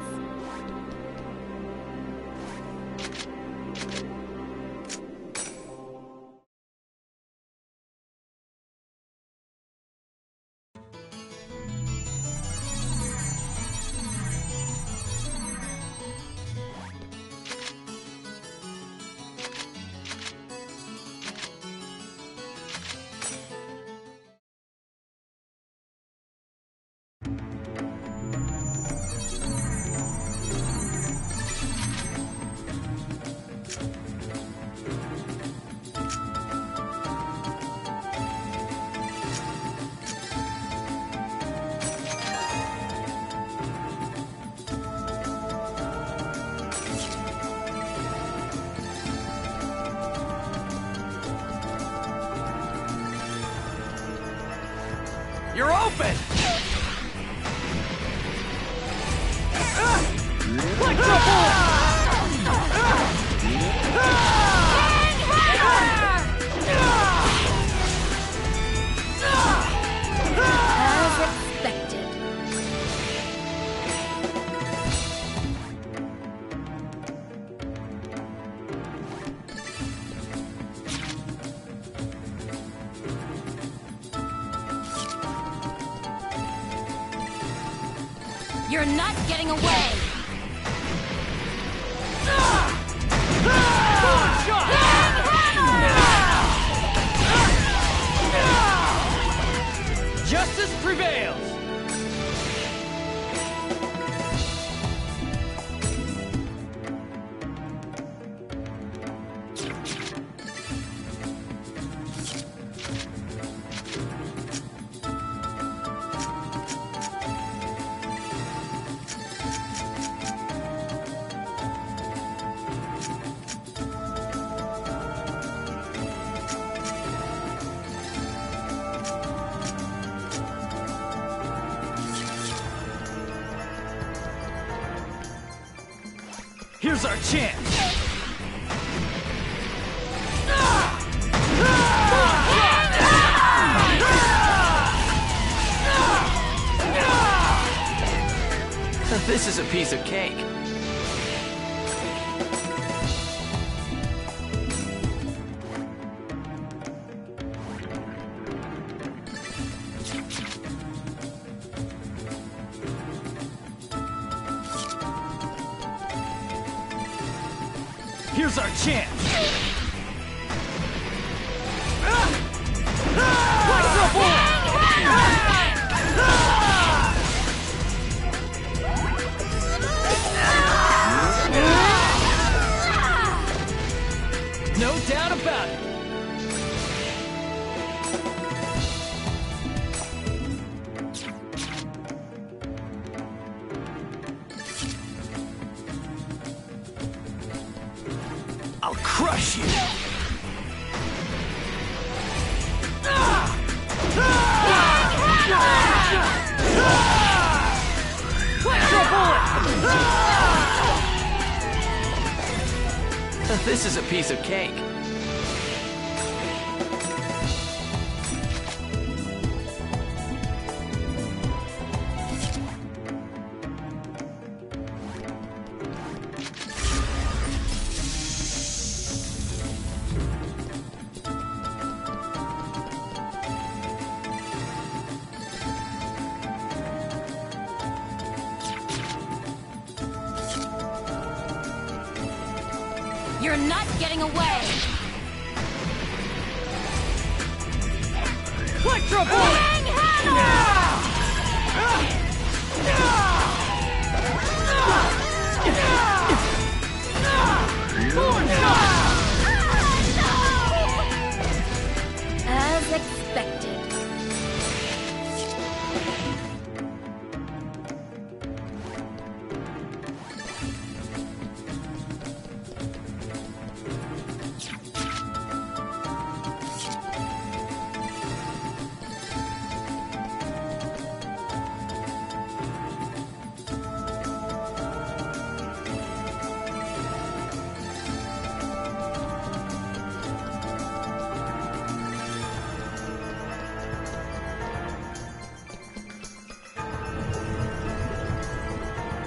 Speaker 3: You're open!
Speaker 5: Like trouble!
Speaker 4: As expected. You're not getting away!
Speaker 5: Justice prevails! Here's our chance!
Speaker 3: This is a piece of cake.
Speaker 5: Here's our chance! No doubt about it!
Speaker 3: I'll crush you! This is a piece of cake.
Speaker 4: You're not getting away!
Speaker 5: Electro Bullet!
Speaker 4: As expected.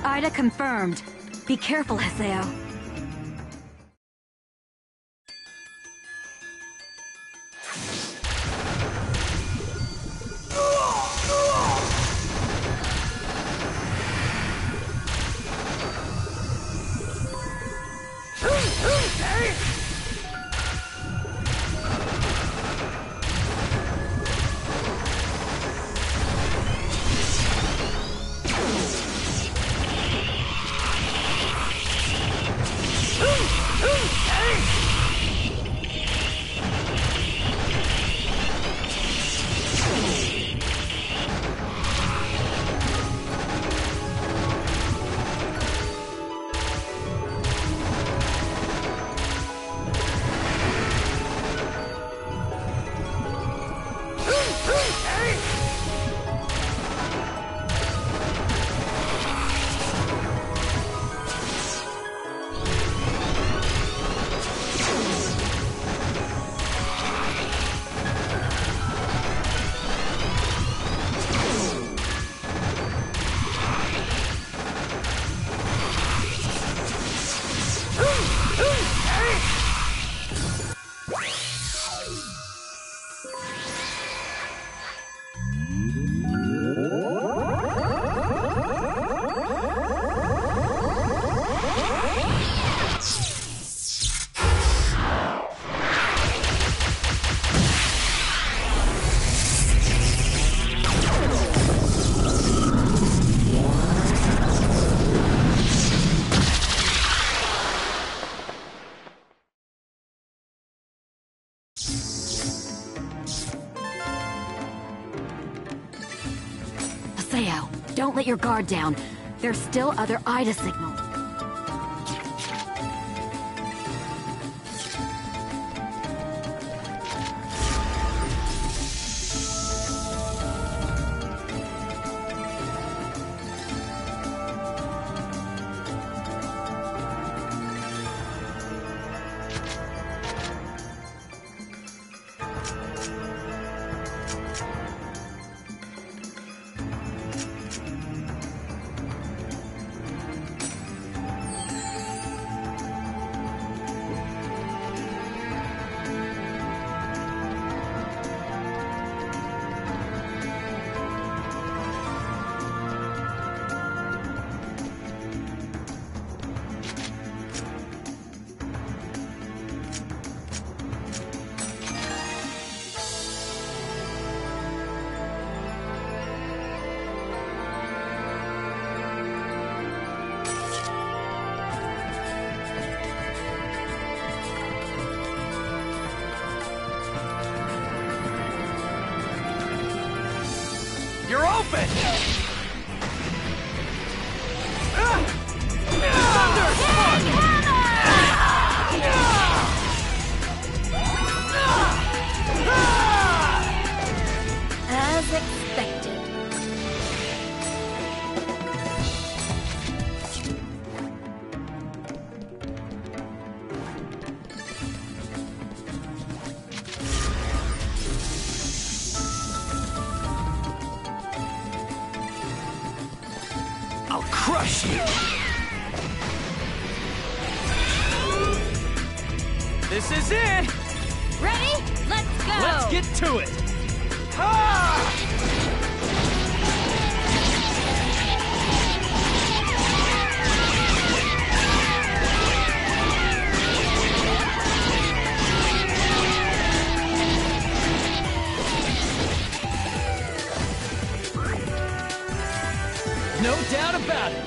Speaker 2: Ida confirmed. Be careful, Haseo.
Speaker 4: Haseo, don't let your guard down. There's still other Ida signals.
Speaker 3: open!
Speaker 4: As expected.
Speaker 3: I'll crush you! This is it!
Speaker 4: Ready? Let's go!
Speaker 5: Let's get to it! No doubt about it!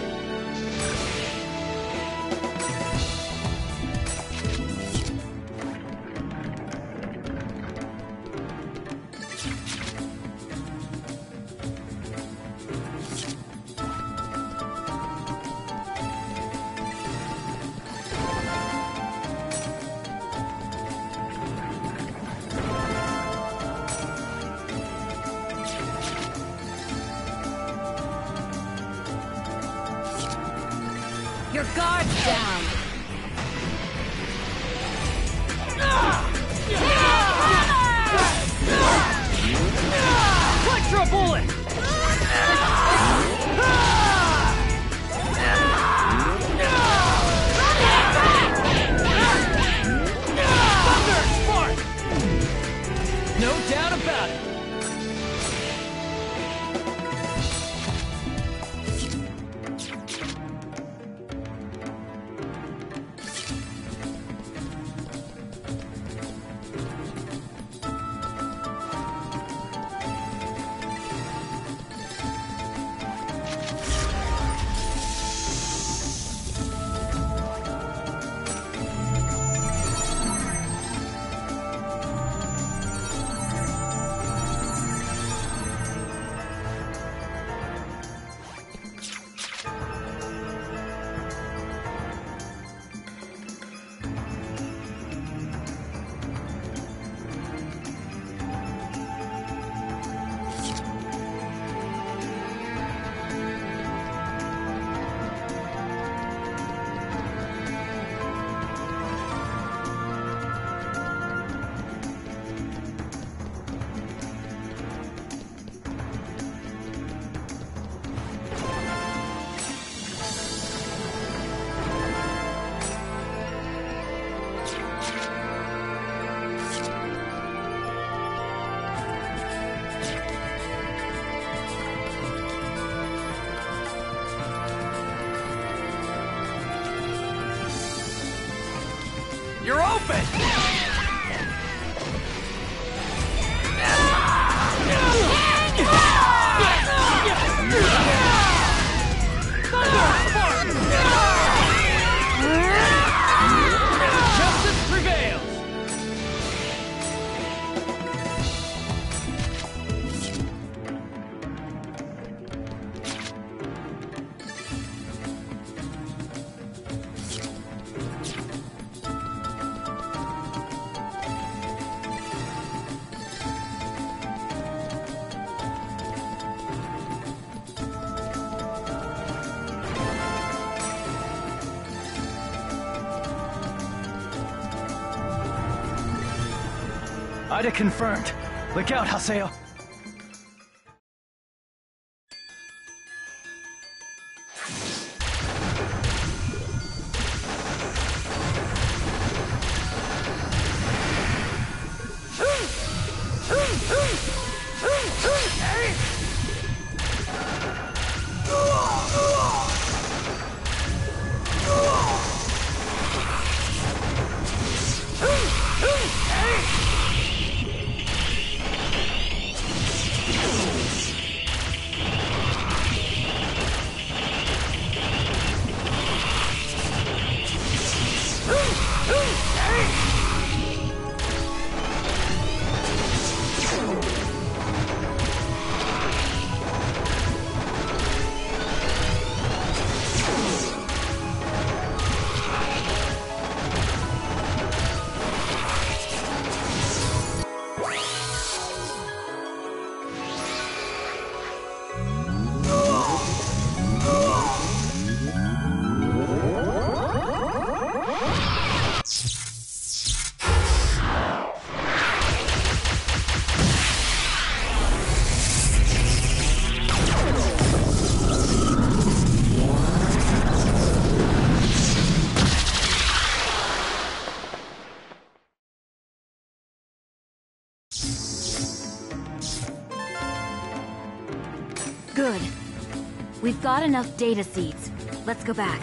Speaker 4: Your guard's down.
Speaker 5: Electro bullet! Thunder spark! No doubt about it!
Speaker 3: You're open!
Speaker 5: Justice prevails! Ida confirmed. Look out, Haseo.
Speaker 4: Good. We've got enough data seeds. Let's go back.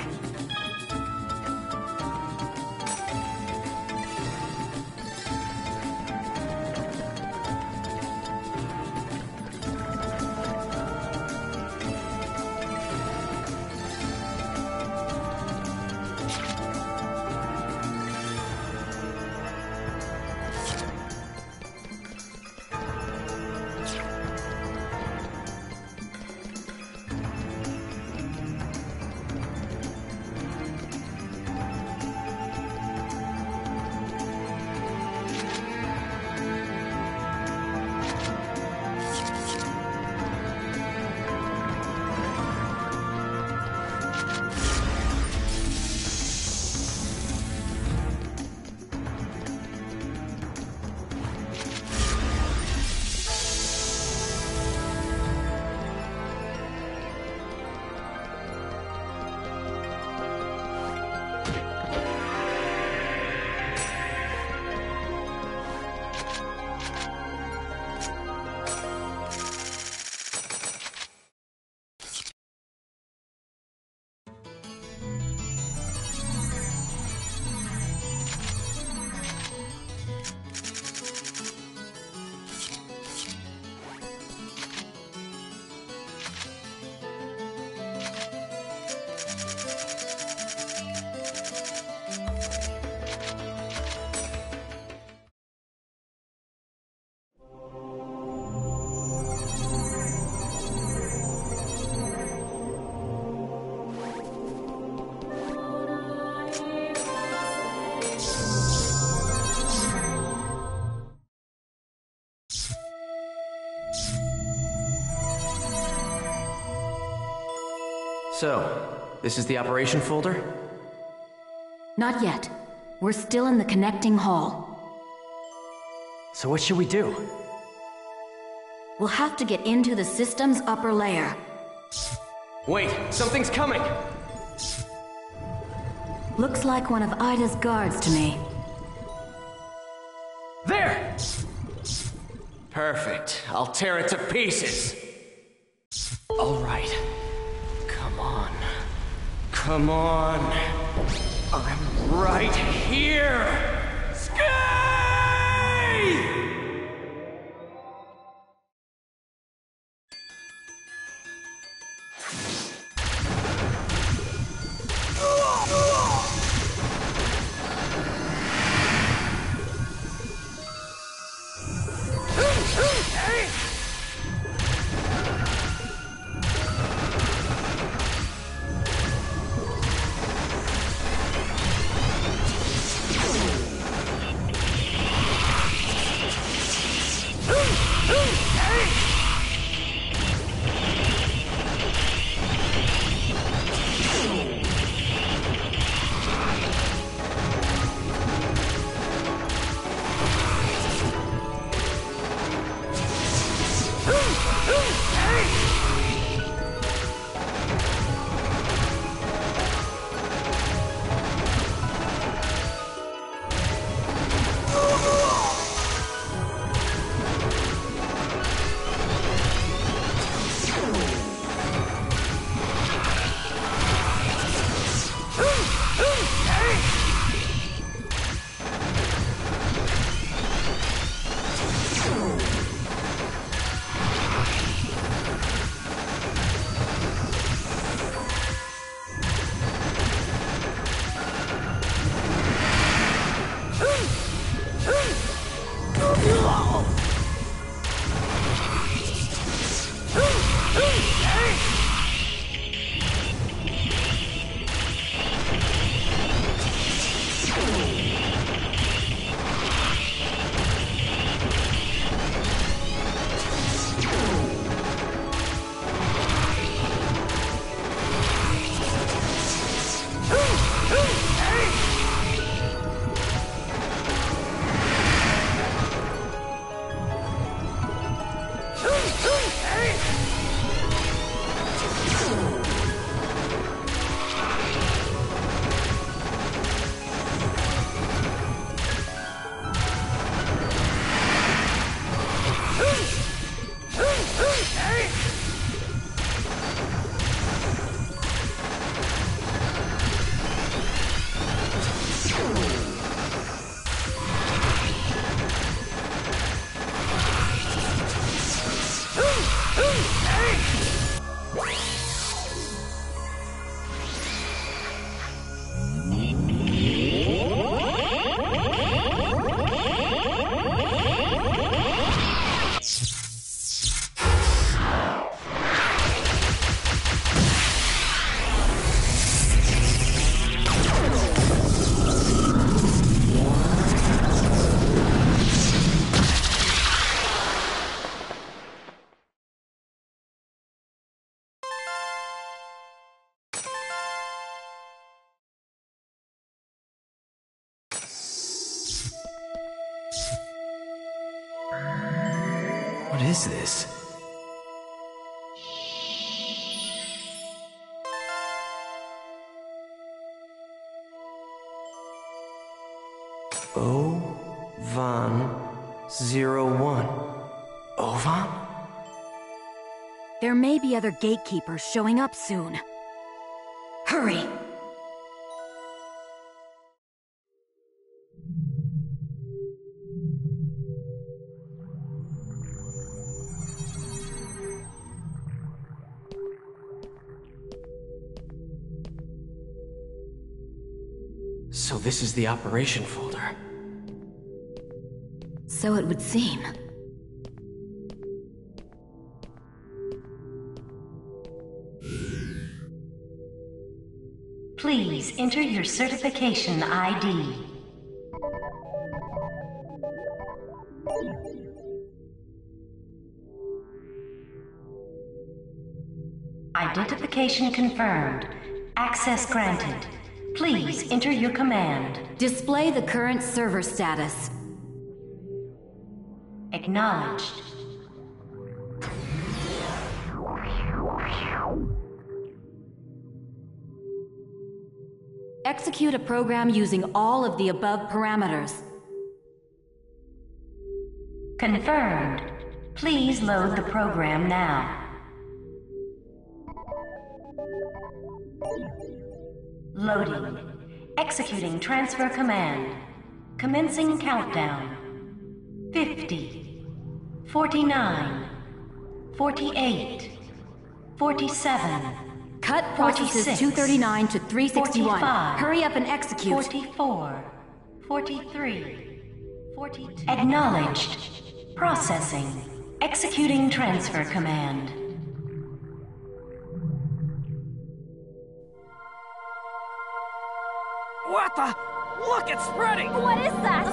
Speaker 7: So, this is the operation folder?
Speaker 4: Not yet. We're still in the connecting hall.
Speaker 5: So what should we do?
Speaker 4: We'll have to get into the system's upper layer.
Speaker 3: Wait, something's coming!
Speaker 4: Looks like one of Ida's guards to me.
Speaker 3: There! Perfect. I'll tear it to pieces. All right. Come on. Come on. I'm right here! Sky!
Speaker 7: What is this? O-Van-01. Ovan?
Speaker 4: There may be other gatekeepers showing up soon. Hurry!
Speaker 7: So this is the operation folder.
Speaker 4: So it would seem.
Speaker 1: Please enter your certification ID. Identification confirmed. Access granted. Please enter your command.
Speaker 4: Display the current server status.
Speaker 1: Acknowledged.
Speaker 4: Execute a program using all of the above parameters.
Speaker 1: Confirmed. Please load the program now. Loading. Executing transfer command. Commencing countdown. 50. 49. 48. 47.
Speaker 4: Cut processes 239 to 361.
Speaker 1: 45,
Speaker 4: Hurry up and execute.
Speaker 1: 44. 43. 42. Acknowledged. Processing. Executing transfer command.
Speaker 3: What the? Look, it's spreading!
Speaker 15: What is that?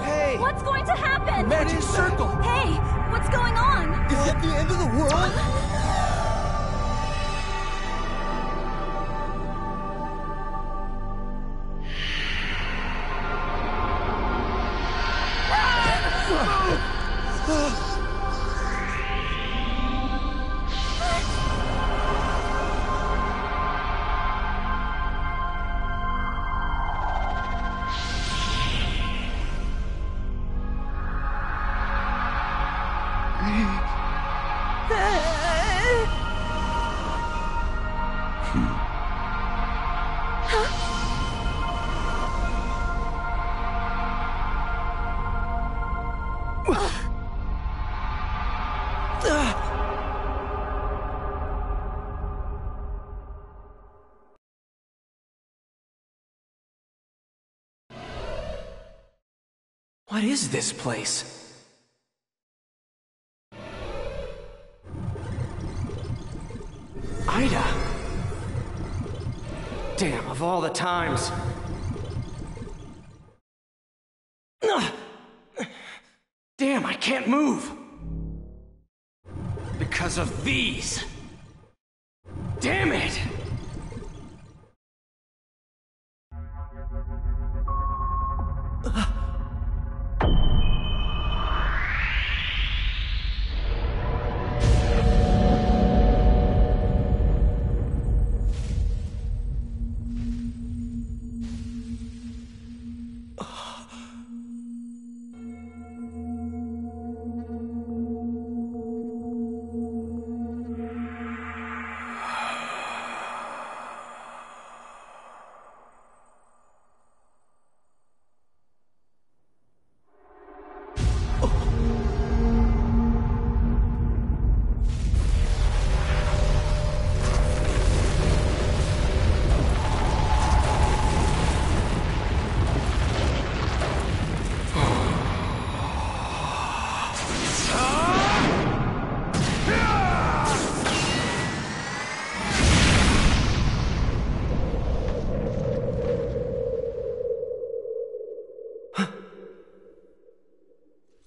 Speaker 3: Hey!
Speaker 15: What's going to happen?
Speaker 3: Magic circle!
Speaker 15: Hey, what's going on?
Speaker 3: Is it the end of the world?
Speaker 7: What is this place? Ida! Damn, of all the times. Damn, I can't move! Because of these! Damn it!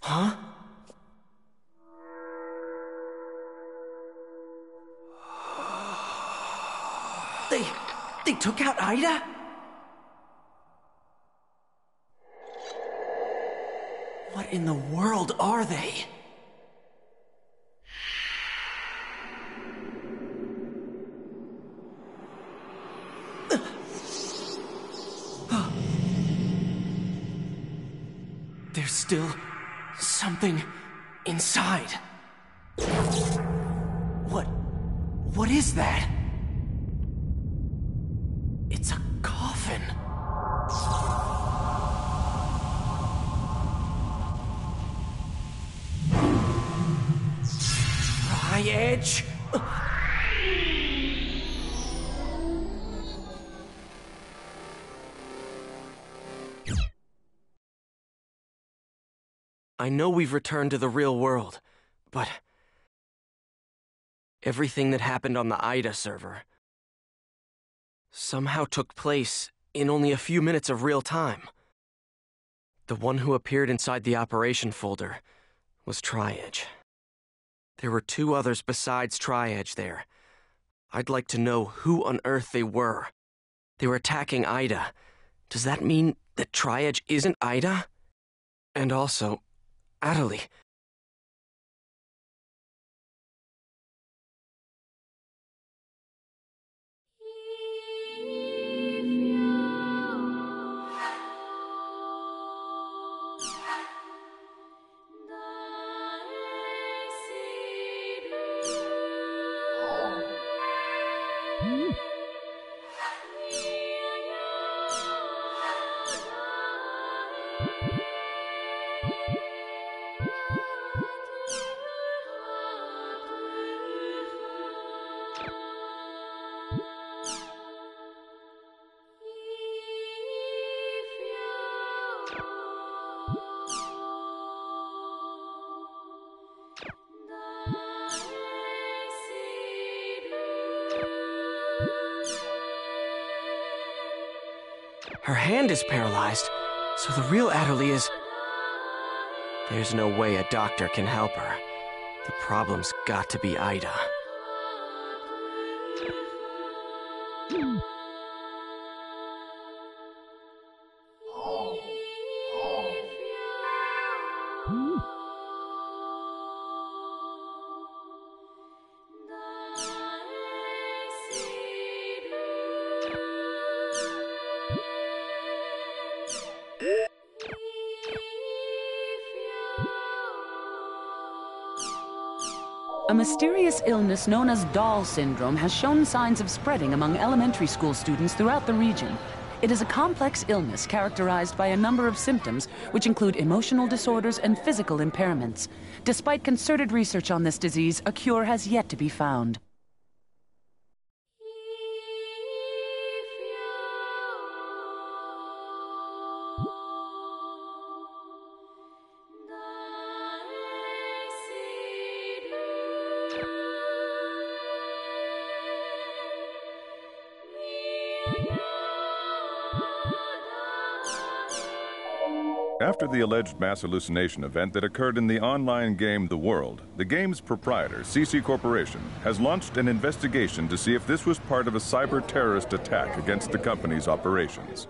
Speaker 7: Huh? They took out Ida? What in the world are they?
Speaker 3: There's still something inside. What is that? It's a coffin. Tri-Edge? I know we've returned to the real world, but everything that happened on the Ida server somehow took place in only a few minutes of real time. The one who appeared inside the operation folder was Tri-Edge. There were 2 others besides Tri-Edge there. I'd like to know who on earth they were. They were attacking Ida. Does that mean that Tri-Edge isn't Ida? And also, Adelie. Her hand is paralyzed, so the real Adelie is... There's no way a doctor can help her. The problem's got to be Ida.
Speaker 16: A mysterious illness known as Doll syndrome has shown signs of spreading among elementary school students throughout the region. It is a complex illness characterized by a number of symptoms, which include emotional disorders and physical impairments. Despite concerted research on this disease, a cure has yet to be found.
Speaker 14: After the alleged mass hallucination event that occurred in the online game The World, the game's proprietor, CC Corporation, has launched an investigation to see if this was part of a cyber-terrorist attack against the company's operations.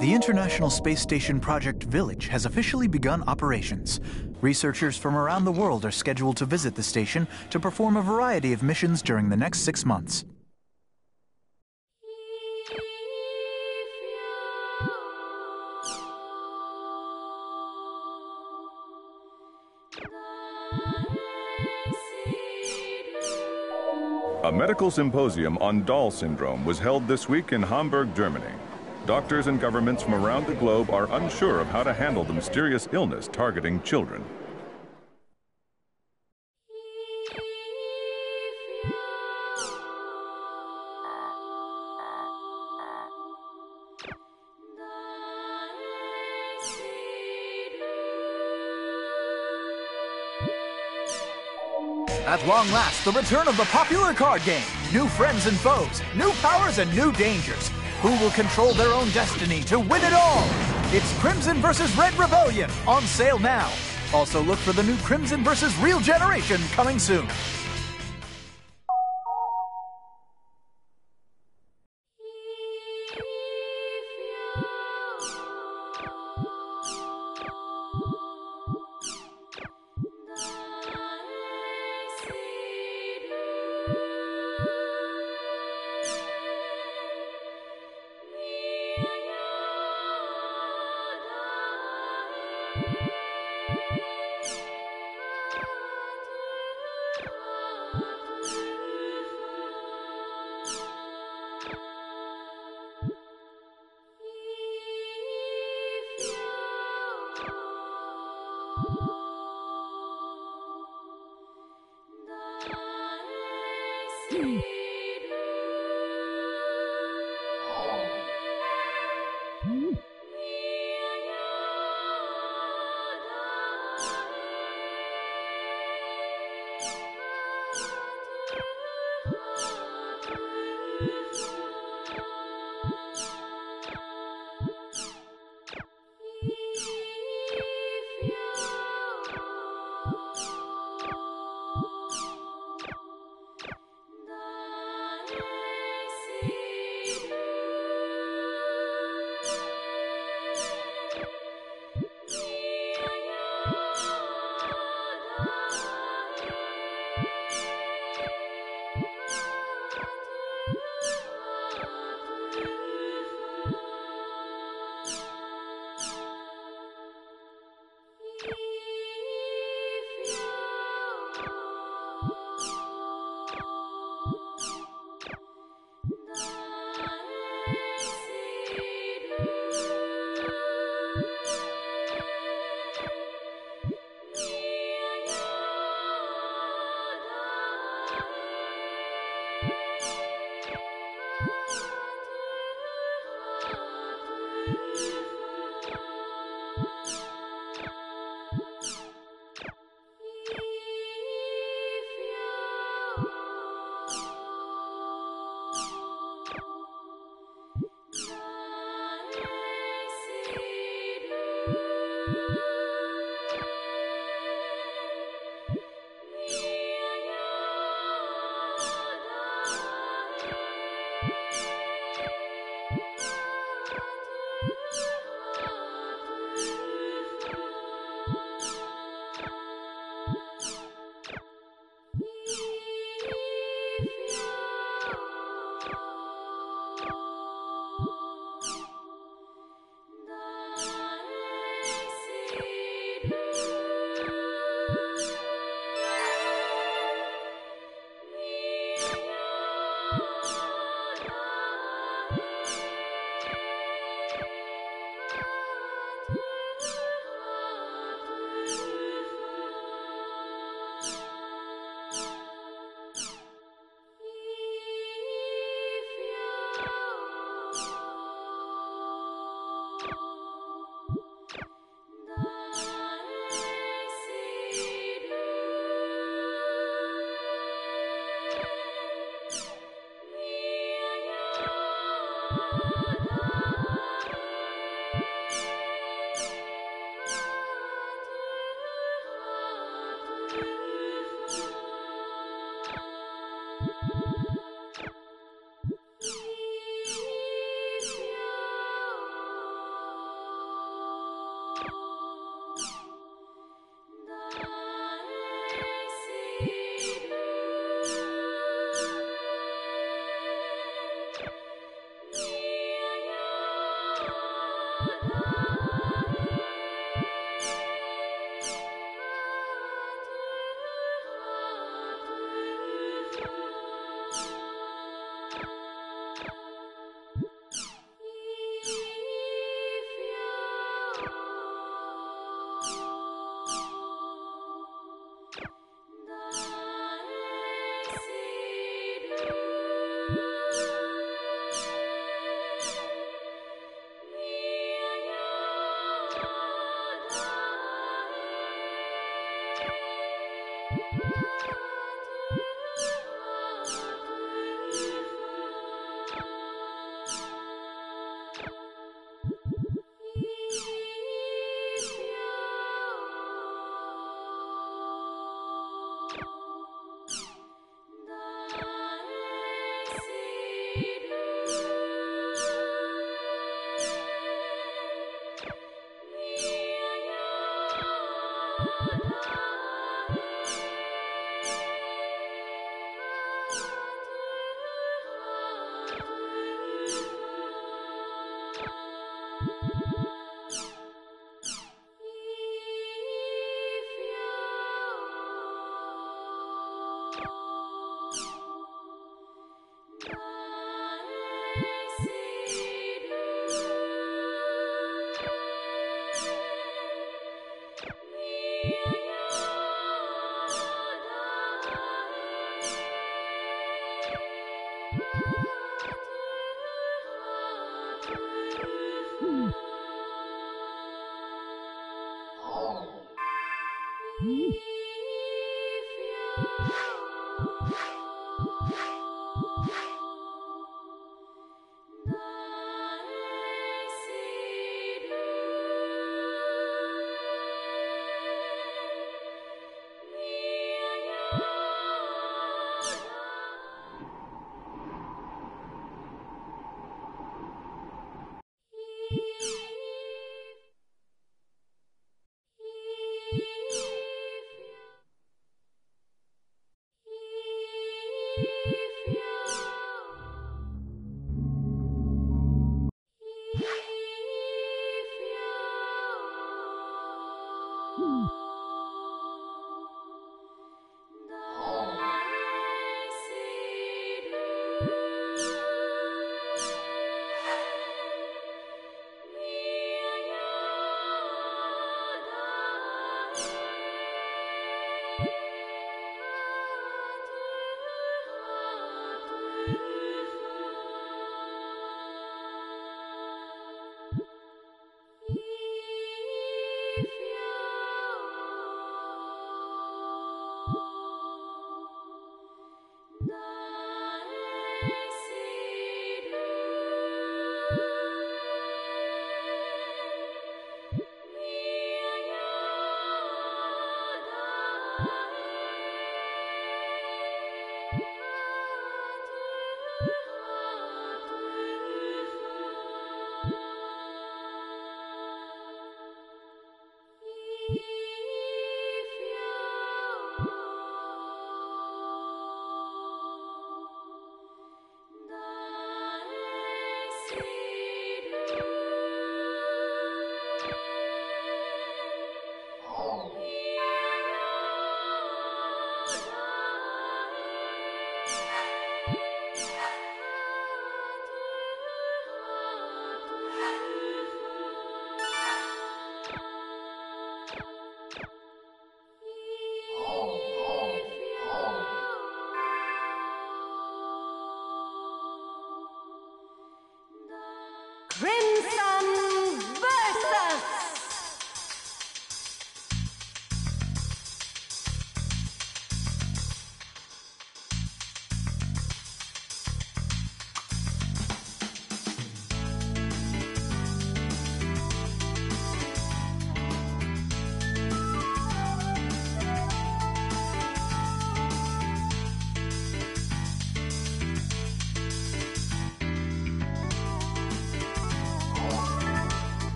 Speaker 17: The International Space Station Project Village has officially begun operations. Researchers from around the world are scheduled to visit the station to perform a variety of missions during the next 6 months.
Speaker 14: A medical symposium on Doll syndrome was held this week in Hamburg, Germany. Doctors and governments from around the globe are unsure of how to handle the mysterious illness targeting children.
Speaker 17: At long last, the return of the popular card game. New friends and foes, new powers and new dangers. Who will control their own destiny to win it all? It's Crimson vs. Red Rebellion, on sale now. Also look for the new Crimson vs. Real Generation coming soon.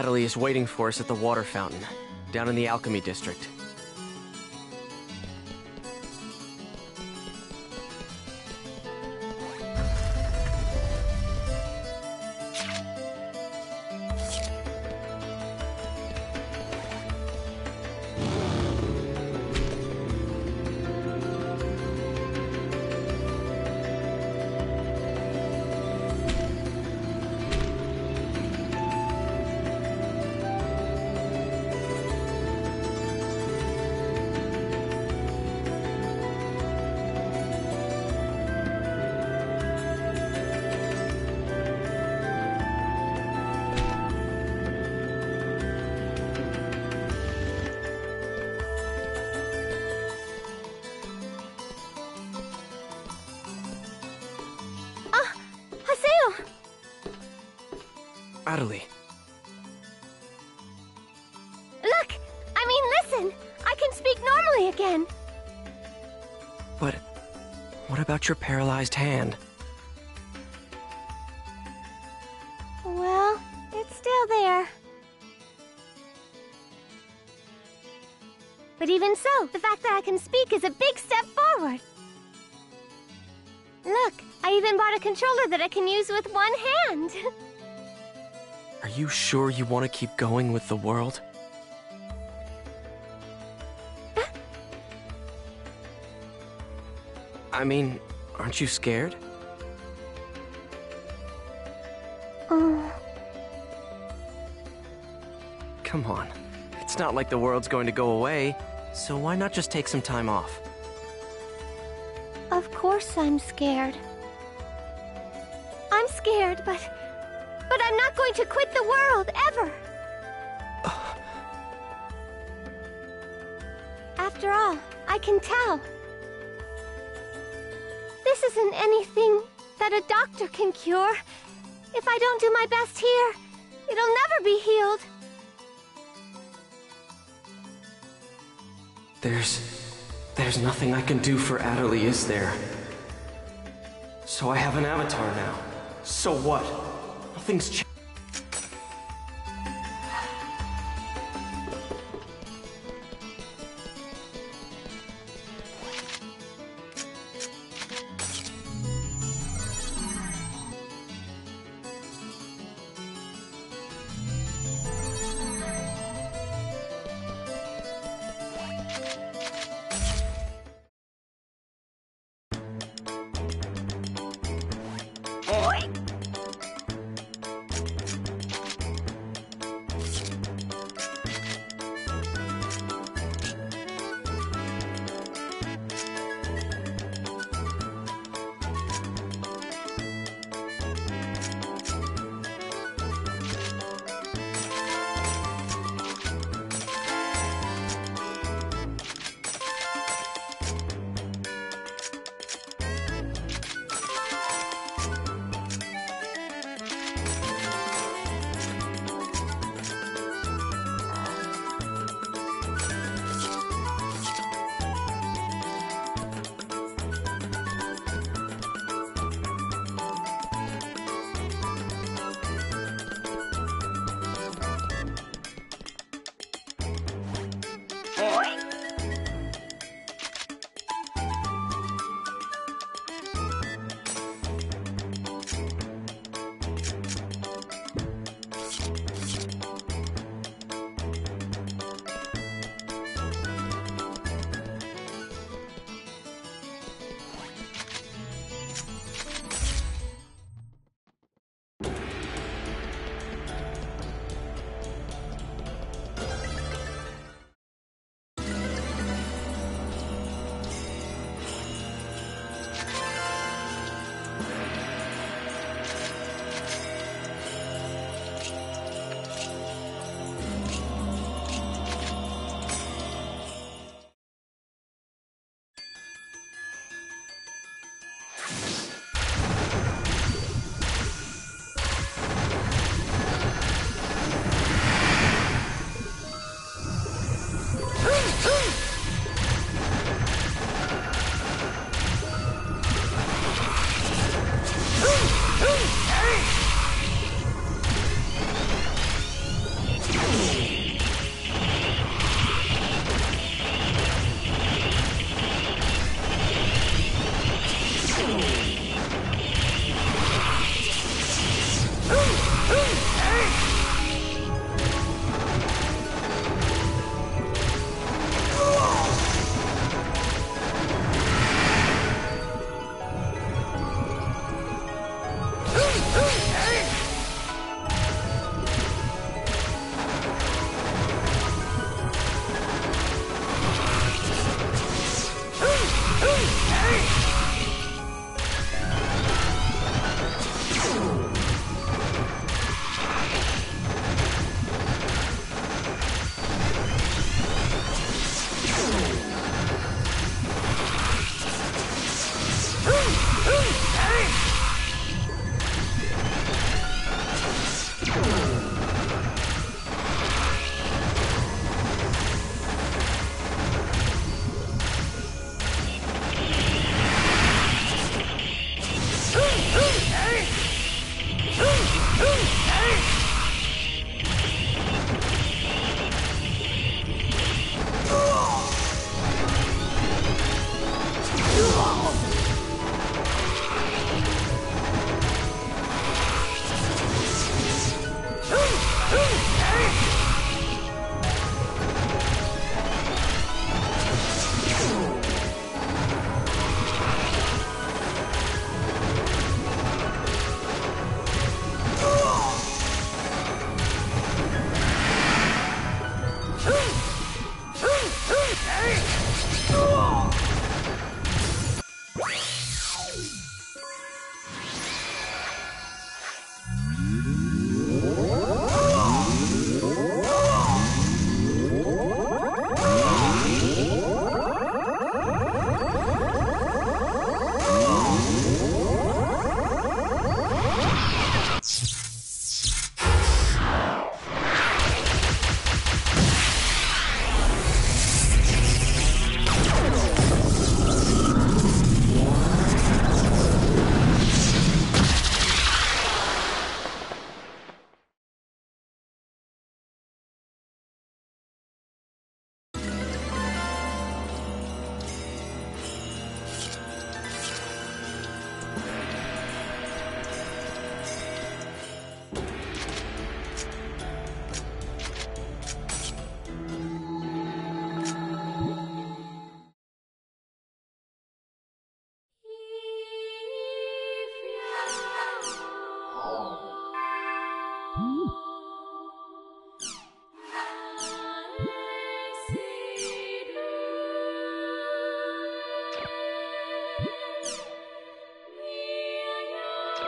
Speaker 3: Natalie is waiting for us at the water fountain, down in the Alchemy District. Natalie.
Speaker 1: Look! I mean, listen! I can speak normally again!
Speaker 3: But what about your paralyzed hand?
Speaker 1: Well, it's still there. But even so, the fact that I can speak is a big step forward. Look, I even bought a controller that I can use with one hand.
Speaker 3: Are you sure you want to keep going with the world? I mean, aren't you scared?
Speaker 1: Oh.
Speaker 3: Come on. It's not like the world's going to go away, so why not just take some time off?
Speaker 1: Of course I'm scared. I'm scared, but I'm not going to quit the world, ever! After all, I can tell. This isn't anything that a doctor can cure. If I don't do my best here, it'll never be healed.
Speaker 3: There's nothing I can do for Natalie, is there? So I have an avatar now. So what? Nothing's changed.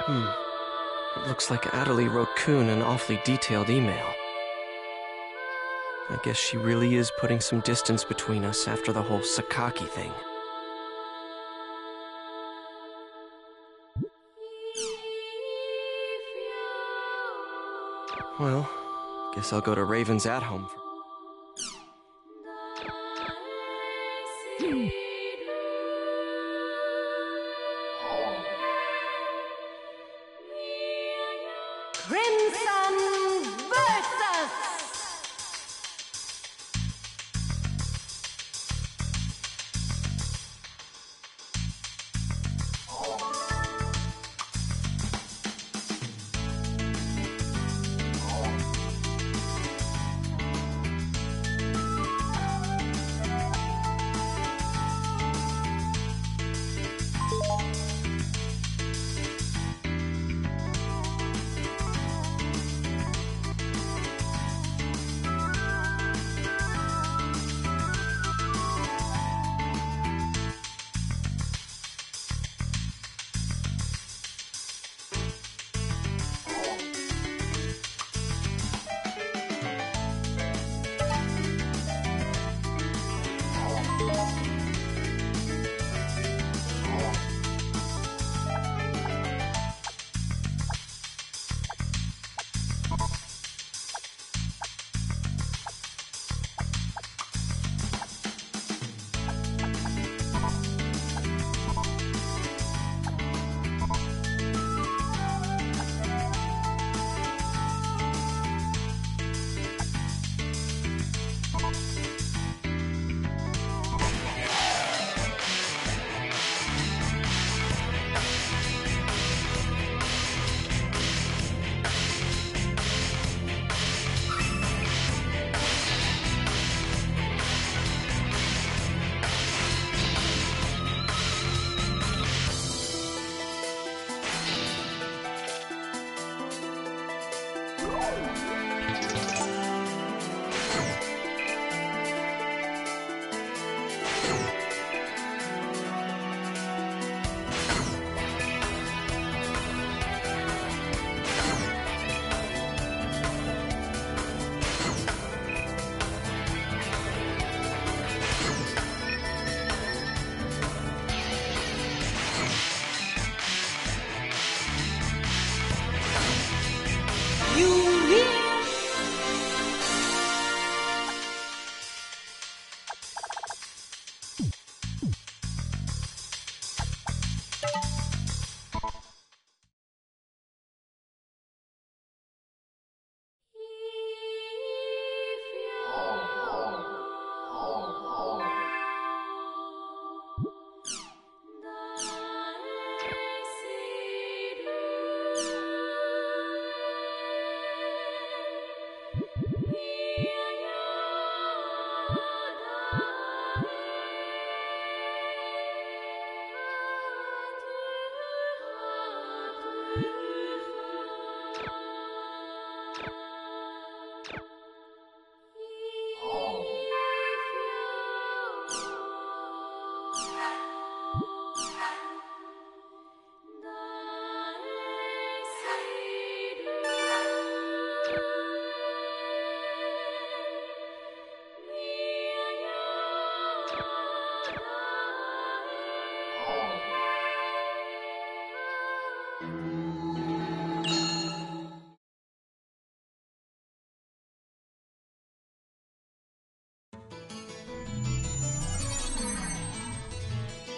Speaker 3: It looks like Adelie wrote Kuhn an awfully detailed email. I guess she really is putting some distance between us after the whole Sakaki thing. Well, guess I'll go to Raven's at home for...
Speaker 1: Crimson versus...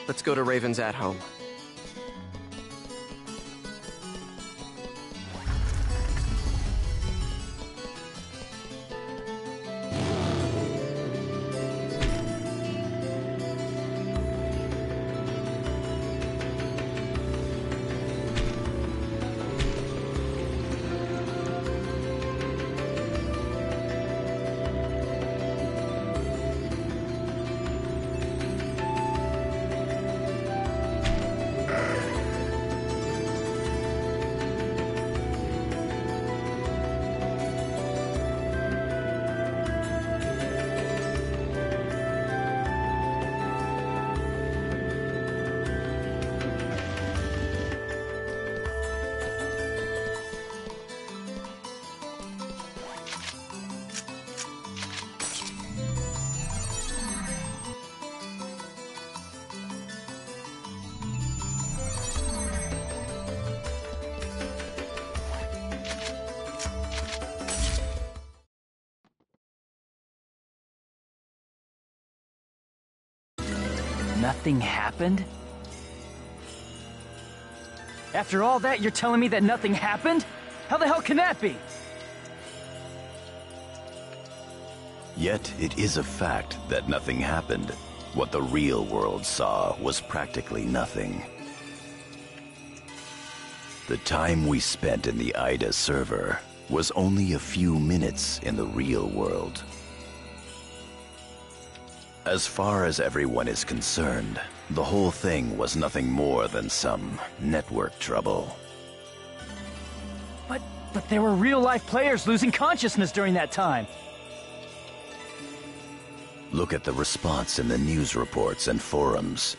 Speaker 3: Let's go to Raven's at home.
Speaker 5: Nothing happened? After all that, you're telling me that nothing happened? How the hell can that be?
Speaker 6: Yet it is a fact that nothing happened. What the real world saw was practically nothing. The time we spent in the Ida server was only a few minutes in the real world. As far as everyone is concerned, the whole thing was nothing more than some network trouble.
Speaker 5: But there were real-life players losing consciousness during that time.
Speaker 6: Look at the response in the news reports and forums.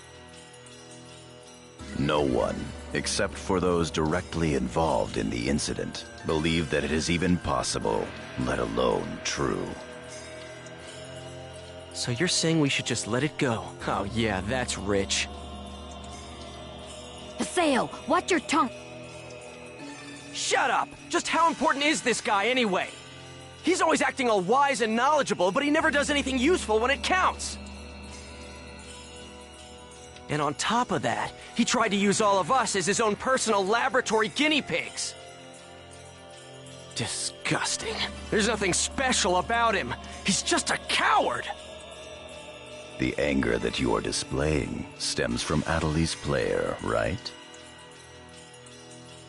Speaker 6: No one, except for those directly involved in the incident, believe that it is even possible, let alone true.
Speaker 3: So you're saying we should just let it go? Oh yeah, that's rich.
Speaker 4: Haseo, watch your tongue!
Speaker 3: Shut up! Just how important is this guy anyway? He's always acting all wise and knowledgeable, but he never does anything useful when it counts. And on top of that, he tried to use all of us as his own personal laboratory guinea pigs. Disgusting. There's nothing special about him. He's just a coward!
Speaker 6: The anger that you are displaying stems from Adeli's player, right?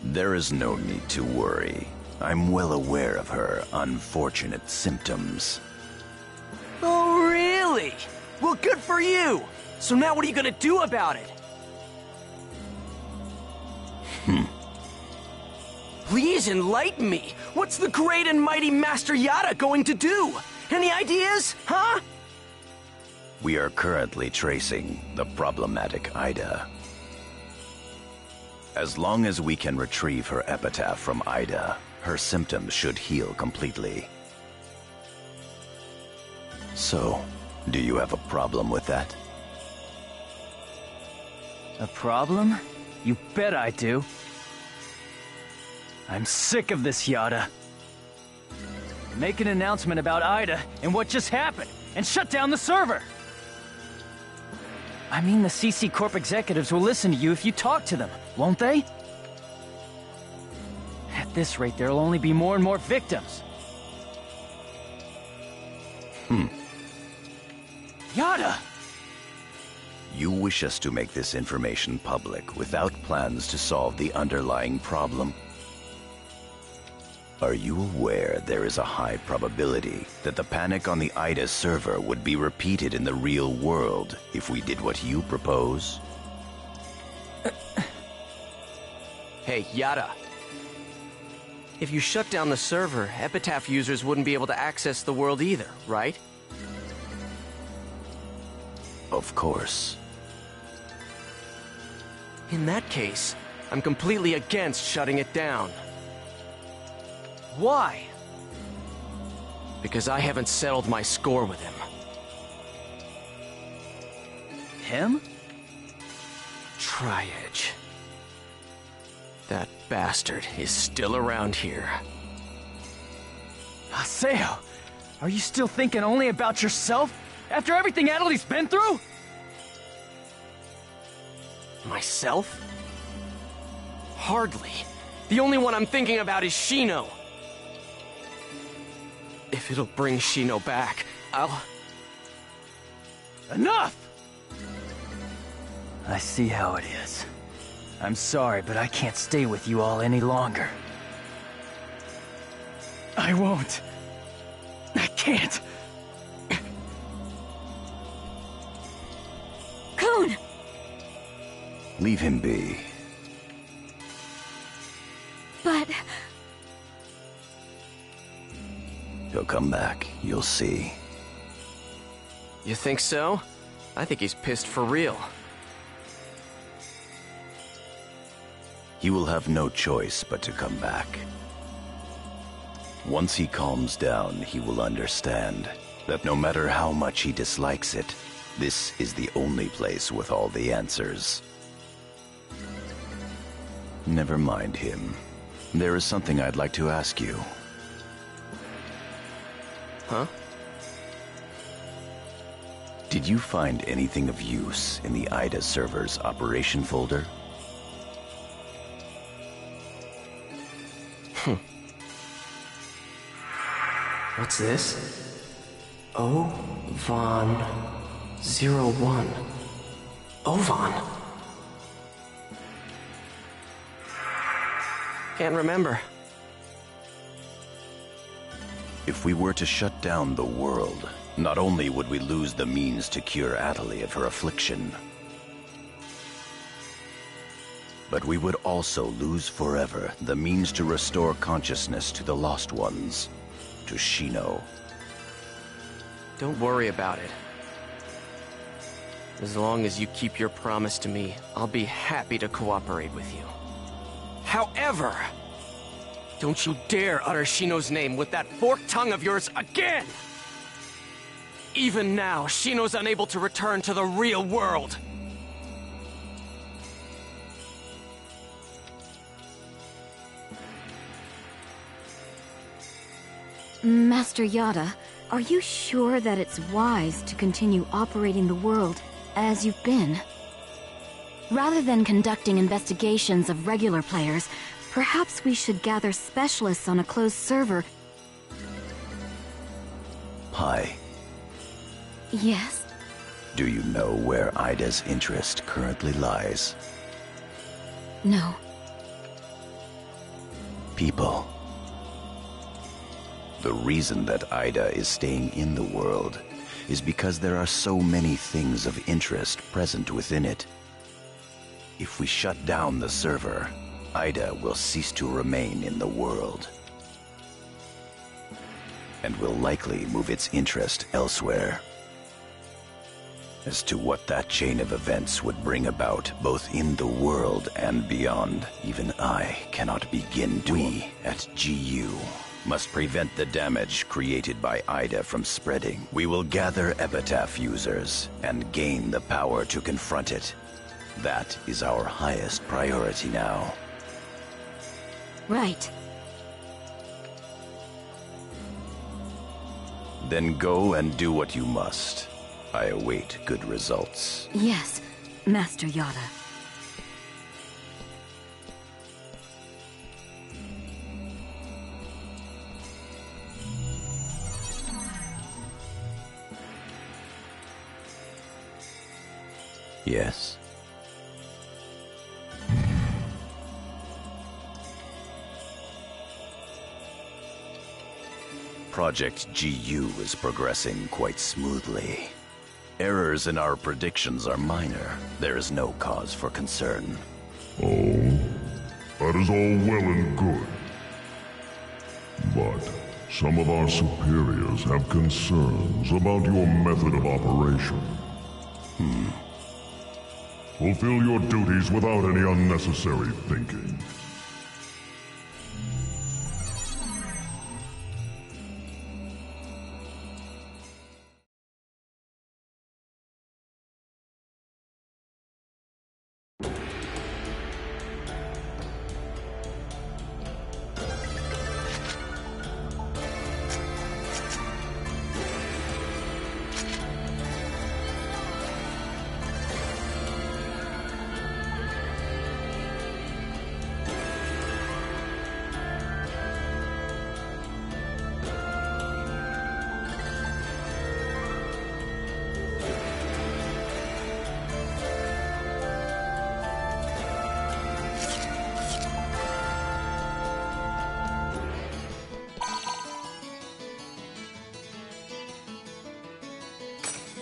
Speaker 6: There is no need to worry. I'm well aware of her unfortunate symptoms.
Speaker 3: Oh, really? Well, good for you! So now what are you gonna do about it? Please enlighten me! What's the great and mighty Master Yada going to do? Any ideas, huh?
Speaker 6: We are currently tracing the problematic Ida. As long as we can retrieve her epitaph from Ida, her symptoms should heal completely. So, do you have a problem with that?
Speaker 5: A problem? You bet I do. I'm sick of this, Yada. Make an announcement about Ida and what just happened, and shut down the server! I mean, the CC Corp executives will listen to you if you talk to them, won't they? At this rate, there'll only be more and more victims. Yada!
Speaker 6: You wish us to make this information public without plans to solve the underlying problem? Are you aware there is a high probability that the panic on the Ida server would be repeated in the real world if we did what you propose?
Speaker 3: Hey, Yada. If you shut down the server, Epitaph users wouldn't be able to access the world either, right?
Speaker 6: Of course.
Speaker 3: In that case, I'm completely against shutting it down.
Speaker 5: Why?
Speaker 3: Because I haven't settled my score with him.
Speaker 5: Him?
Speaker 3: Tri-Edge. That bastard is still around here.
Speaker 5: Haseo, are you still thinking only about yourself? After everything Adeli's been through?
Speaker 3: Myself? Hardly. The only one I'm thinking about is Shino. If it'll bring Shino back, I'll...
Speaker 5: Enough! I see how it is. I'm sorry, but I can't stay with you all any longer. I won't. I can't.
Speaker 4: Kun!
Speaker 6: Leave him be.
Speaker 4: But...
Speaker 6: He'll come back, you'll see.
Speaker 3: You think so? I think he's pissed for real.
Speaker 6: He will have no choice but to come back. Once he calms down, he will understand that no matter how much he dislikes it, this is the only place with all the answers. Never mind him. There is something I'd like to ask you.
Speaker 3: Huh?
Speaker 6: Did you find anything of use in the IDA server's operation folder?
Speaker 7: What's this? O-Von 01. Ovan?
Speaker 3: Can't remember.
Speaker 6: If we were to shut down the world, not only would we lose the means to cure Atali of her affliction, but we would also lose forever the means to restore consciousness to the lost ones, to Shino.
Speaker 3: Don't worry about it. As long as you keep your promise to me, I'll be happy to cooperate with you. However, don't you dare utter Shino's name with that forked tongue of yours again! Even now, Shino's unable to return to the real world.
Speaker 4: Master Yada, are you sure that it's wise to continue operating the world as you've been? Rather than conducting investigations of regular players, perhaps we should gather specialists on a closed server.
Speaker 6: Pi,
Speaker 4: Yes?
Speaker 6: do you know where Ida's interest currently lies?
Speaker 4: No.
Speaker 6: People. The reason that Ida is staying in the world is because there are so many things of interest present within it. If we shut down the server, Ida will cease to remain in the world, and will likely move its interest elsewhere. As to what that chain of events would bring about, both in the world and beyond, even I cannot begin to. We at GU must prevent the damage created by Ida from spreading. We will gather Epitaph users and gain the power to confront it. That is our highest priority now.
Speaker 4: Right.
Speaker 6: Then go and do what you must. I await good results.
Speaker 4: Yes, Master Yada.
Speaker 6: Yes. Project GU is progressing quite smoothly. Errors in our predictions are minor. There is no cause for concern.
Speaker 18: Oh, that is all well and good. But some of our superiors have concerns about your method of operation. Fulfill your duties without any unnecessary thinking.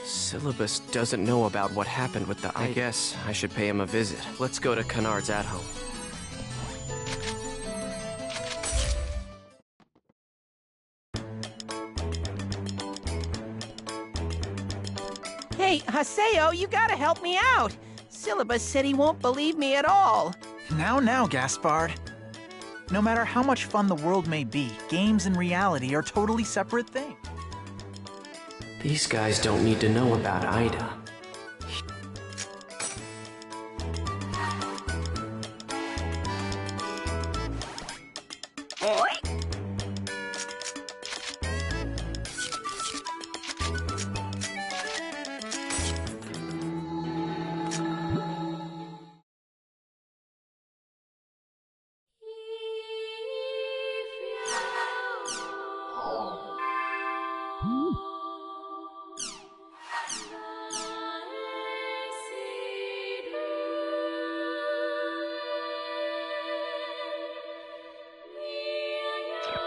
Speaker 3: Syllabus doesn't know about what happened with the I guess I should pay him a visit. Let's go to Kennard's at home.
Speaker 19: Hey, Haseo, you gotta help me out. Syllabus said he won't believe me at all.
Speaker 17: Now, Gaspard. No matter how much fun the world may be, games and reality are totally separate things.
Speaker 7: These guys don't need to know about Ida.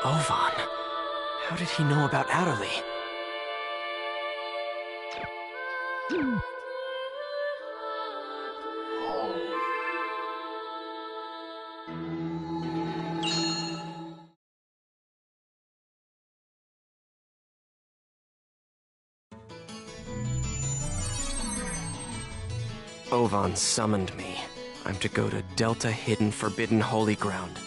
Speaker 3: Ovan. How did he know about Adderley? Ovan summoned me. I'm to go to Delta Hidden Forbidden Holy Ground.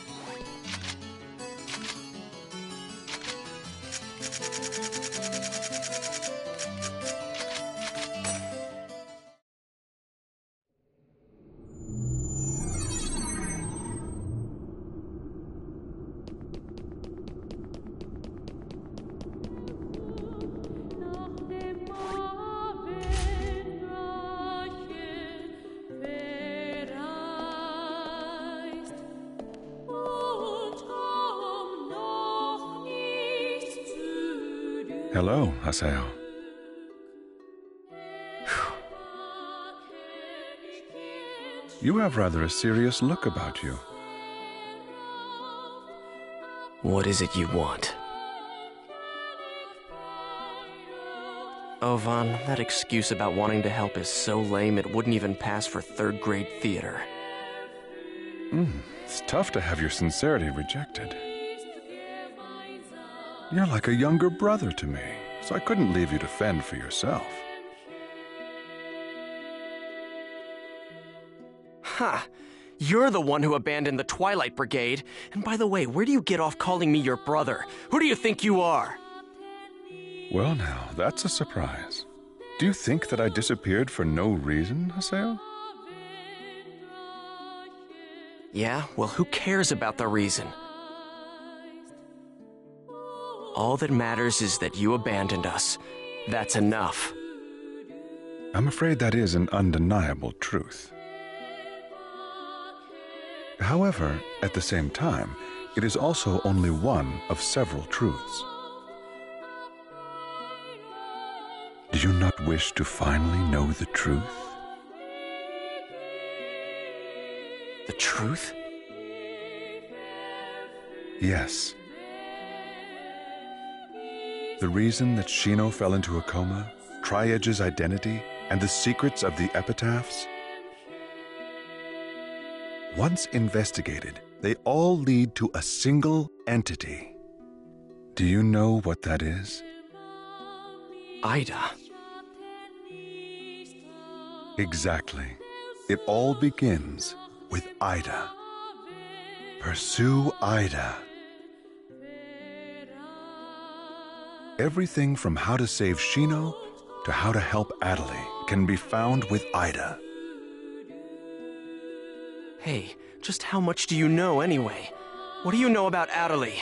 Speaker 14: Hello, Haseo. You have rather a serious look about you.
Speaker 3: What is it you want? Ovan, that excuse about wanting to help is so lame it wouldn't even pass for third-grade theater.
Speaker 14: It's tough to have your sincerity rejected. You're like a younger brother to me, so I couldn't leave you to fend for yourself.
Speaker 3: Ha! You're the one who abandoned the Twilight Brigade. And by the way, where do you get off calling me your brother? Who do you think you are?
Speaker 14: Well now, that's a surprise. Do you think that I disappeared for no reason, Haseo?
Speaker 3: Yeah? Well, who cares about the reason? All that matters is that you abandoned us. That's enough.
Speaker 14: I'm afraid that is an undeniable truth. However, at the same time, it is also only one of several truths. Do you not wish to finally know the truth?
Speaker 3: The truth?
Speaker 14: Yes. The reason that Shino fell into a coma, Tri-Edge's identity, and the secrets of the epitaphs? Once investigated, they all lead to a single entity. Do you know what that is?
Speaker 3: Ida.
Speaker 14: Exactly. It all begins with Ida. Pursue Ida. Everything from how to save Shino to how to help Adderley can be found with Ida.
Speaker 3: Hey, just how much do you know anyway? What do you know about Adderley?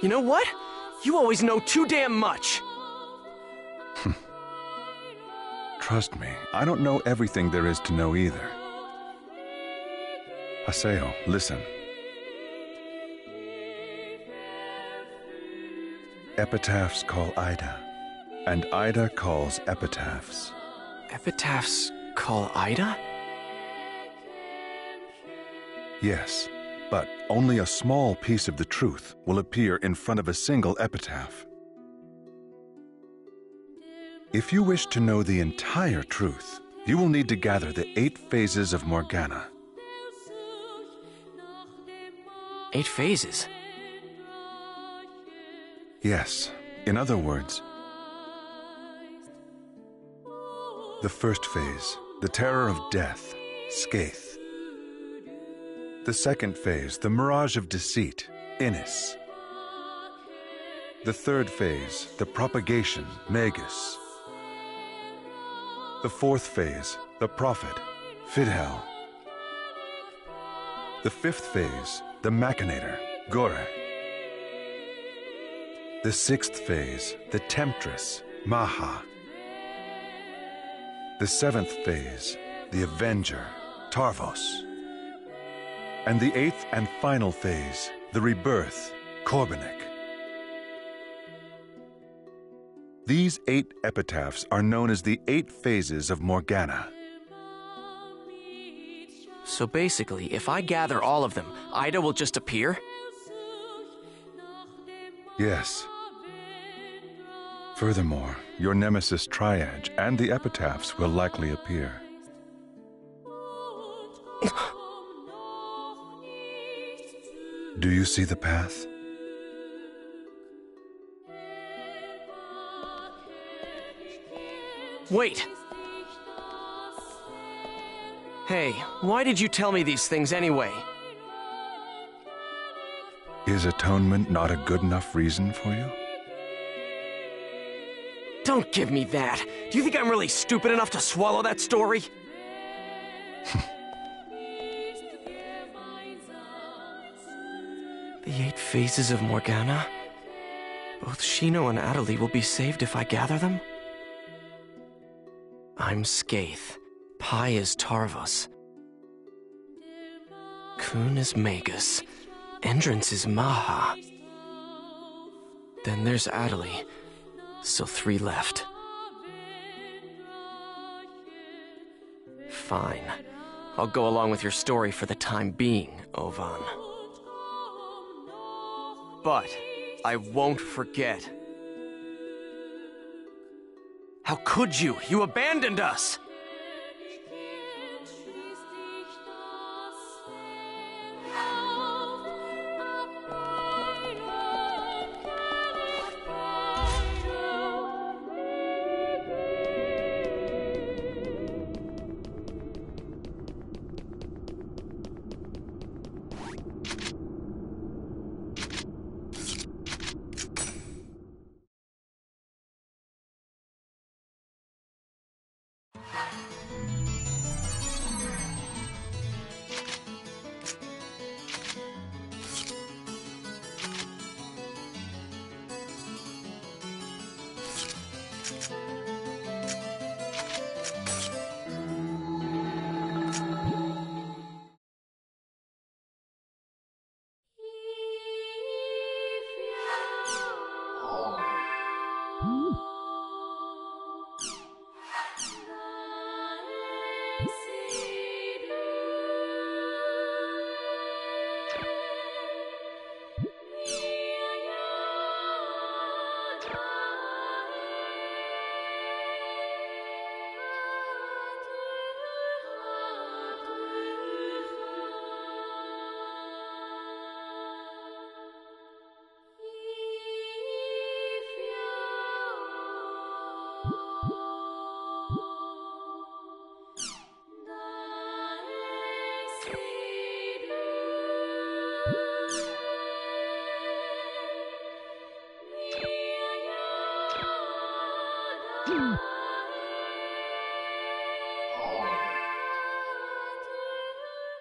Speaker 3: You know what? You always know too damn much!
Speaker 14: Trust me, I don't know everything there is to know either. Haseo, listen. Epitaphs call Ida, and Ida calls epitaphs.
Speaker 3: Epitaphs call Ida?
Speaker 14: Yes, but only a small piece of the truth will appear in front of a single epitaph. If you wish to know the entire truth, you will need to gather the 8 phases of Morgana.
Speaker 3: 8 phases?
Speaker 14: Yes, in other words, the first phase, the terror of death, Skaith. The second phase, the mirage of deceit, Innis. The third phase, the propagation, Magus. The fourth phase, the prophet, Fidhel. The fifth phase, the machinator, Gore. The sixth phase, the temptress, Maha. The seventh phase, the avenger, Tarvos. And the 8th and final phase, the rebirth, Korbanik. These 8 epitaphs are known as the 8 phases of Morgana.
Speaker 3: So basically, if I gather all of them, Ida will just appear?
Speaker 14: Yes. Furthermore, your nemesis Triad and the epitaphs will likely appear. Do you see the path?
Speaker 3: Wait! Hey, why did you tell me these things anyway?
Speaker 14: Is atonement not a good enough reason for you?
Speaker 3: Don't give me that! Do you think I'm really stupid enough to swallow that story? The 8 phases of Morgana? Both Shino and Adelie will be saved if I gather them? I'm Skaith. Pi is Tarvos. Kun is Magus. Endrance is Maha. Then there's Adelie. So 3 left. Fine. I'll go along with your story for the time being, Ovan. But I won't forget. How could you? You abandoned us!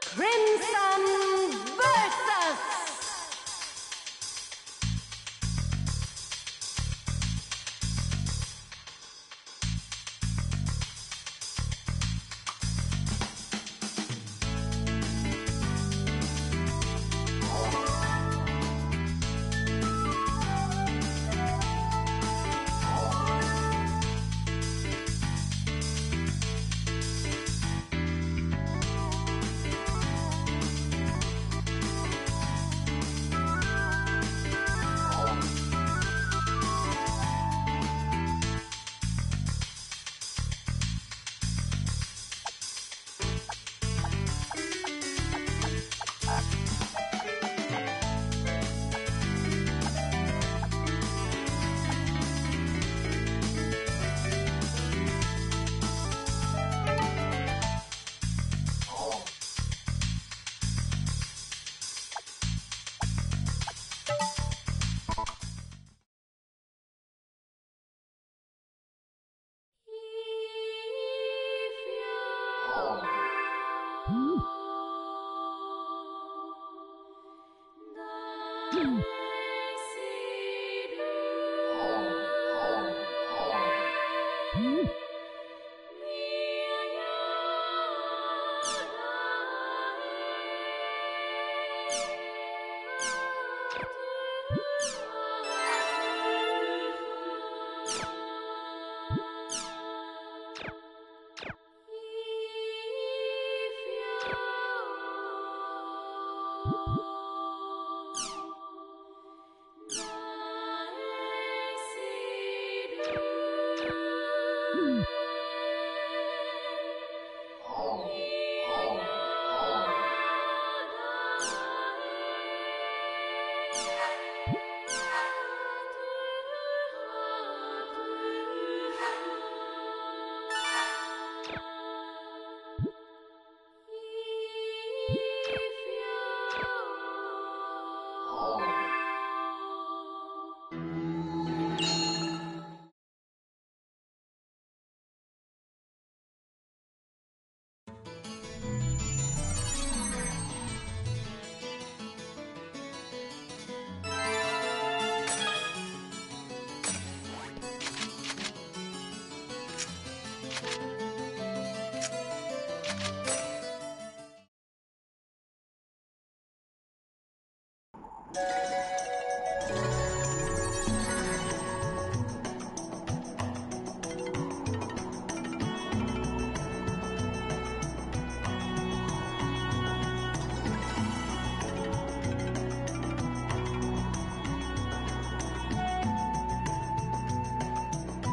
Speaker 1: Crimson versus...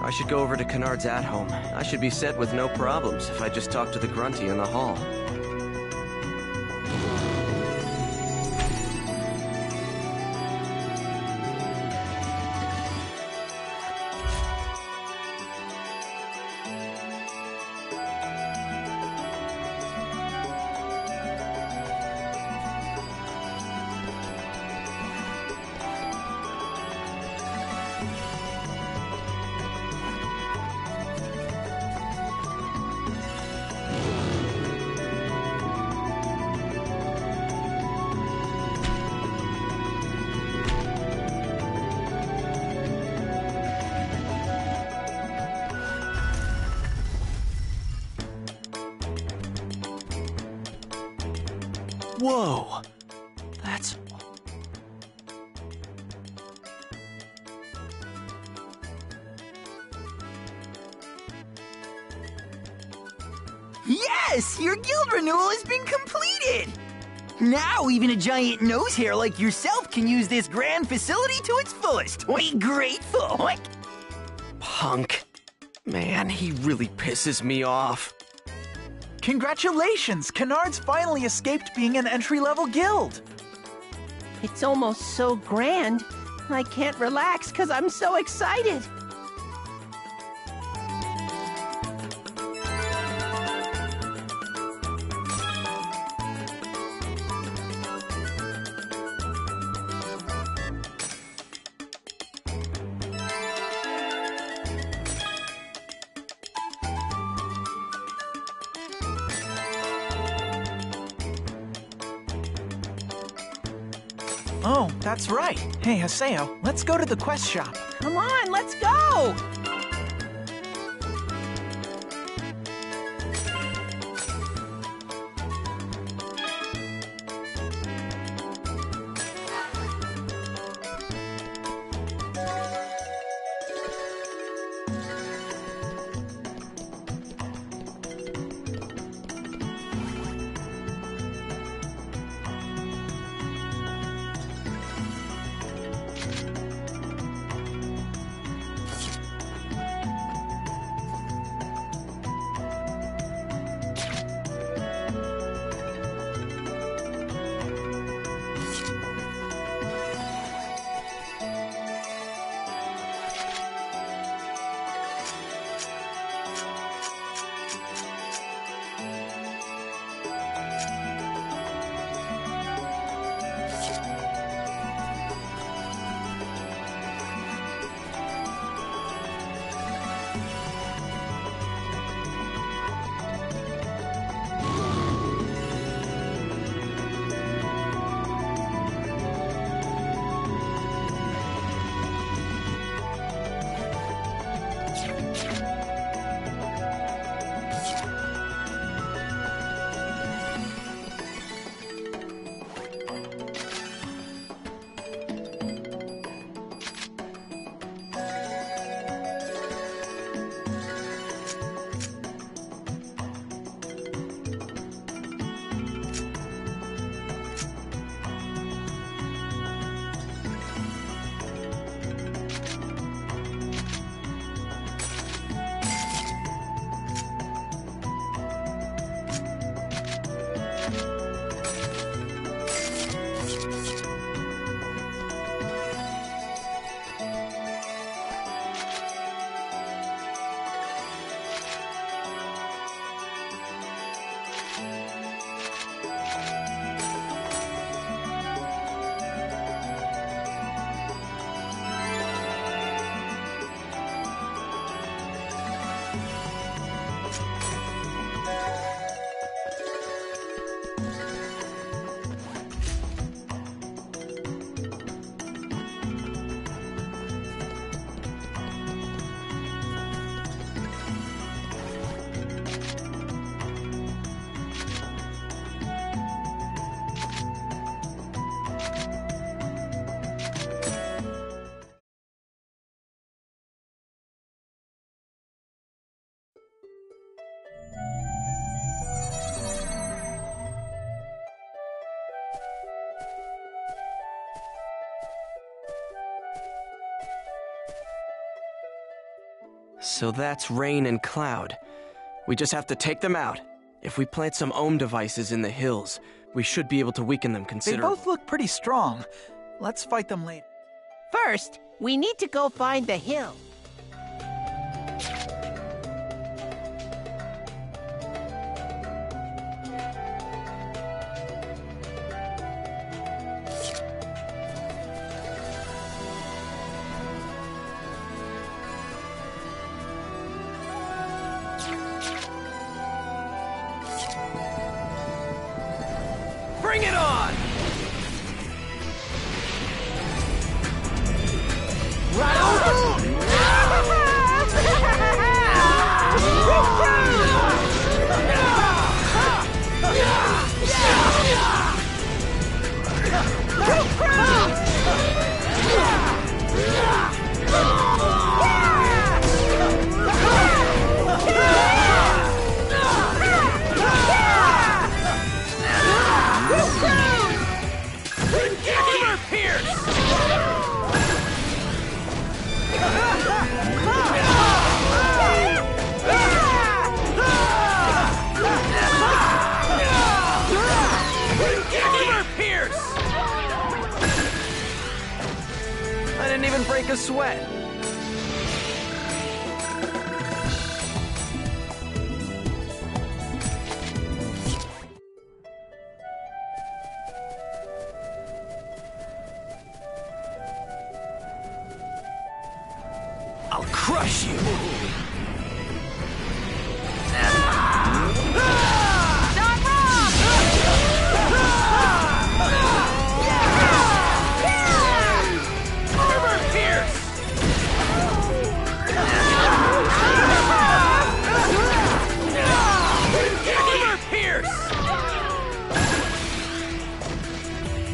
Speaker 3: I should go over to Kennard's at-home. I should be set with no problems if I just talk to the Grunty in the hall. Whoa! That's...
Speaker 20: Yes! Your guild renewal has been completed! Now even a giant nose hair like yourself can use this grand facility to its fullest. We grateful!
Speaker 3: Punk. Man, he really pisses me off.
Speaker 17: Congratulations! Kennard's finally escaped being an entry-level guild!
Speaker 19: It's almost so grand, I can't relax because I'm so excited.
Speaker 17: Oh, that's right. Hey, Haseo, let's go to the quest shop.
Speaker 19: Come on, let's go!
Speaker 3: So that's Rain and Cloud. We just have to take them out. If we plant some ohm devices in the hills, we should be able to weaken them
Speaker 17: They
Speaker 3: considerably.
Speaker 17: both look pretty strong. Let's fight them later.
Speaker 19: First, we need to go find the hill.
Speaker 3: Bring it on! I didn't even break a sweat. I'll crush you.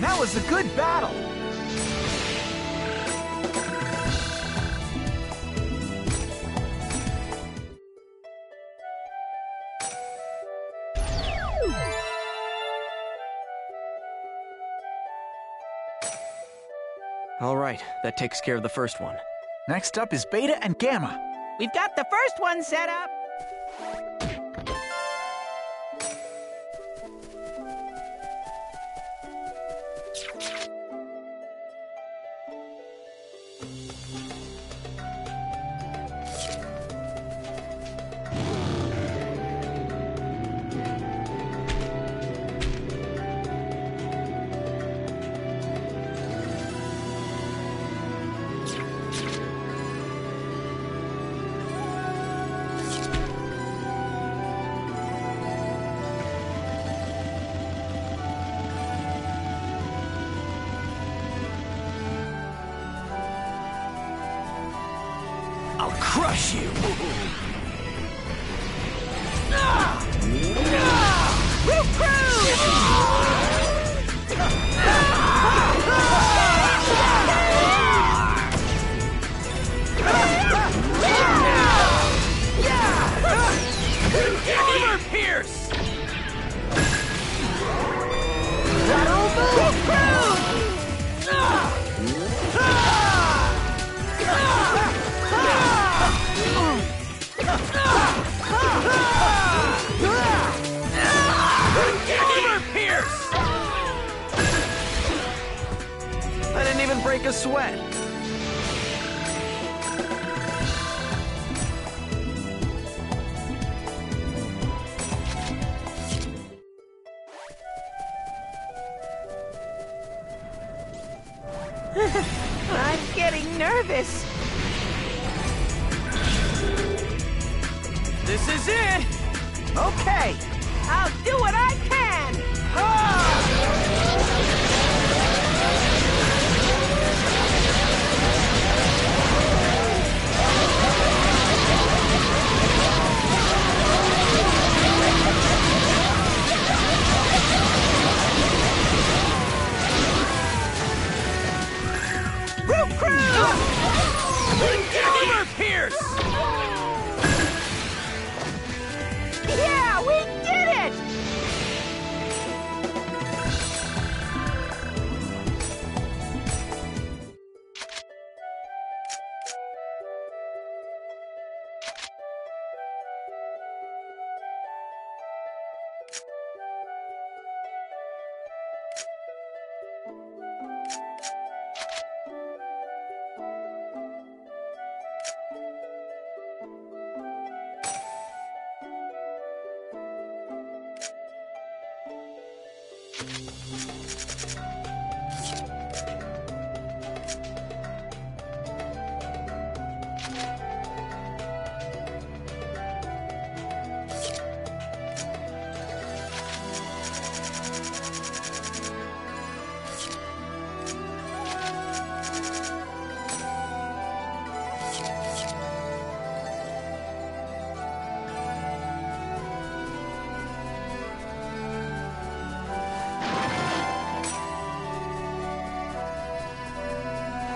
Speaker 17: That was a good battle.
Speaker 3: All right, that takes care of the first one.
Speaker 17: Next up is Beta and Gamma.
Speaker 19: We've got the first one set up.
Speaker 3: I'll crush you!
Speaker 11: Armor pierce!
Speaker 3: I didn't even break a sweat.
Speaker 19: I'm getting nervous.
Speaker 3: This is it!
Speaker 19: Okay, I'll do what I can.
Speaker 11: Roof crew! Armor pierce!
Speaker 19: Yeah, we did it!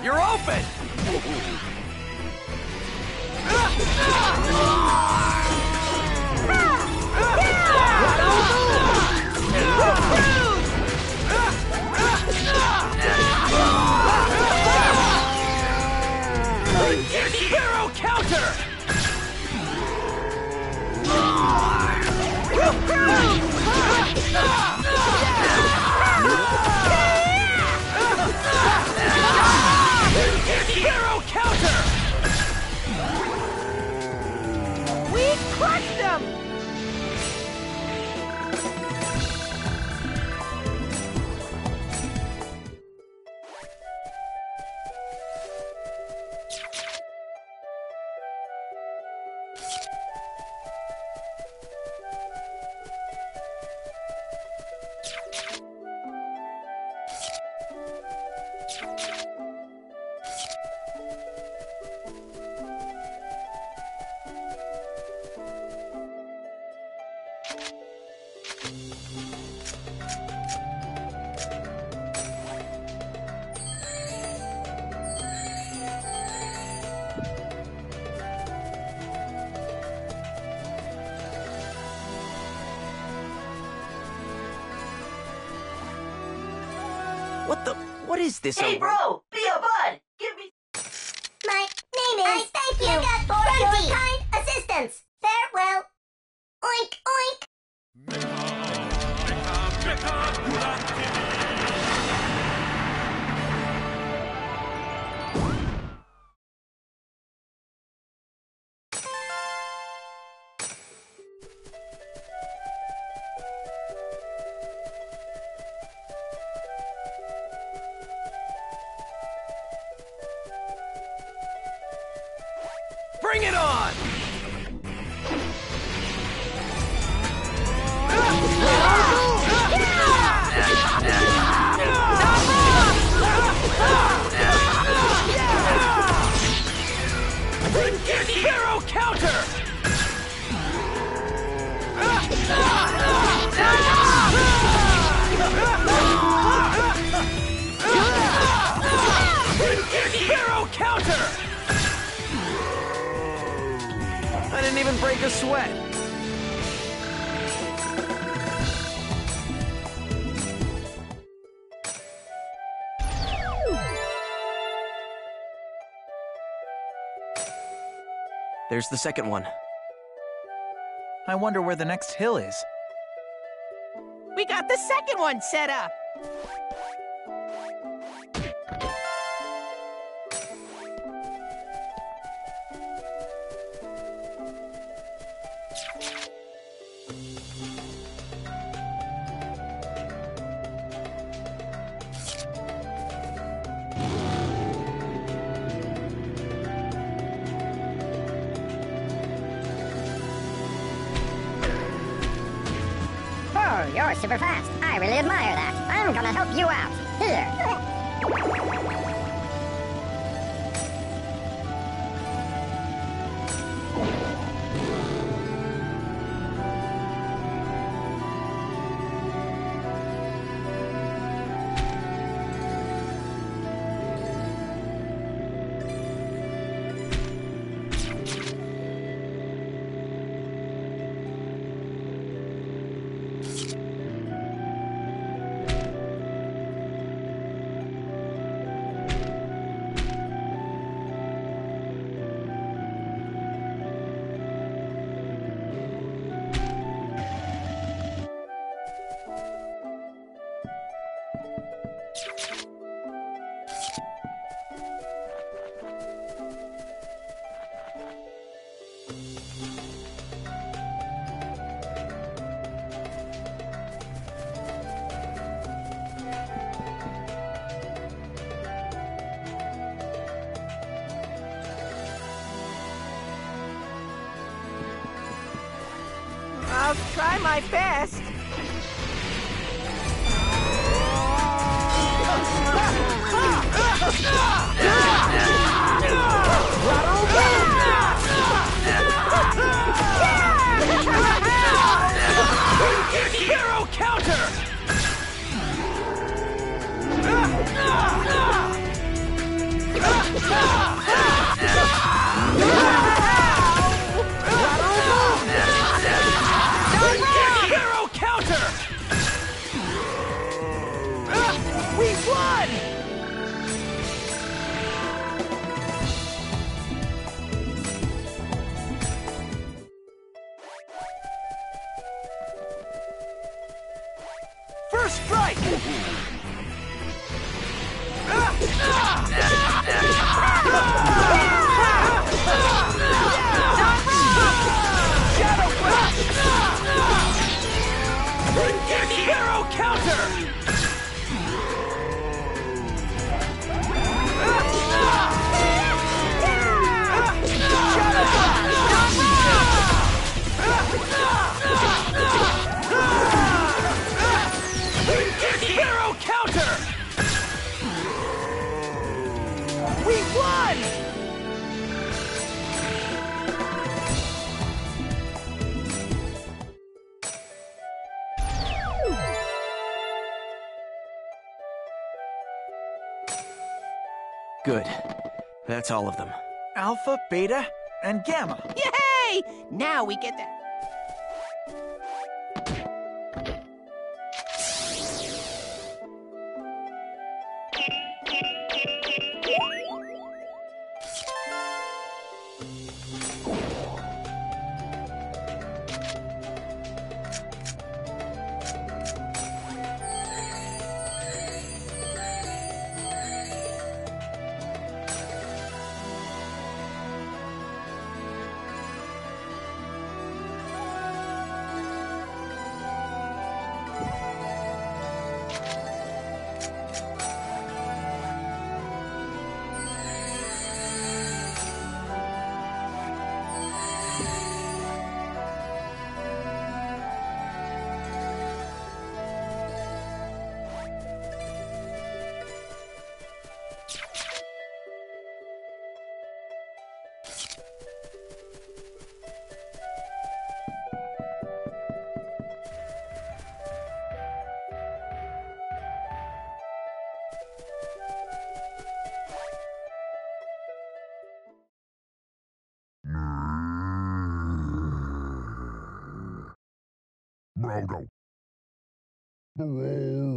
Speaker 3: You're open! Hero counter! Hero counter!
Speaker 19: We crushed them!
Speaker 3: What is this?
Speaker 10: Hey, bro! Be a bud! Give me...
Speaker 1: My name is... I thank you for your kind assistance. Farewell. Oink, oink.
Speaker 3: Bring it on! Hero counter! Hero counter! I didn't even break a sweat. There's the second one.
Speaker 17: I wonder where the next hill is.
Speaker 19: We got the second one set up!
Speaker 1: Oh, you're super fast. I really admire that. I'm gonna help you out. Here.
Speaker 19: I'll try my best.
Speaker 3: Hero counter! Hero counter!
Speaker 19: We won!
Speaker 17: First strike!
Speaker 3: Shadow Flash! Hero counter! Shadow Flash! Hero counter!
Speaker 19: We won!
Speaker 3: Good. That's all of them.
Speaker 17: Alpha, Beta, and Gamma.
Speaker 19: Yay! Now we get that.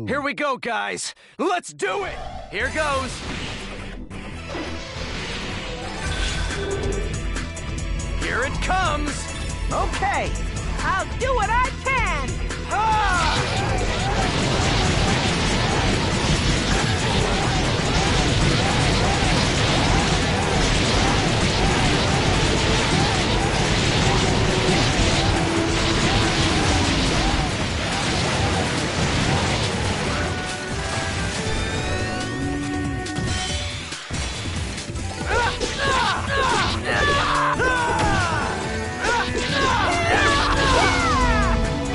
Speaker 3: Here we go, guys! Let's do it! Here goes! Here it comes!
Speaker 19: Okay, I'll do what I can!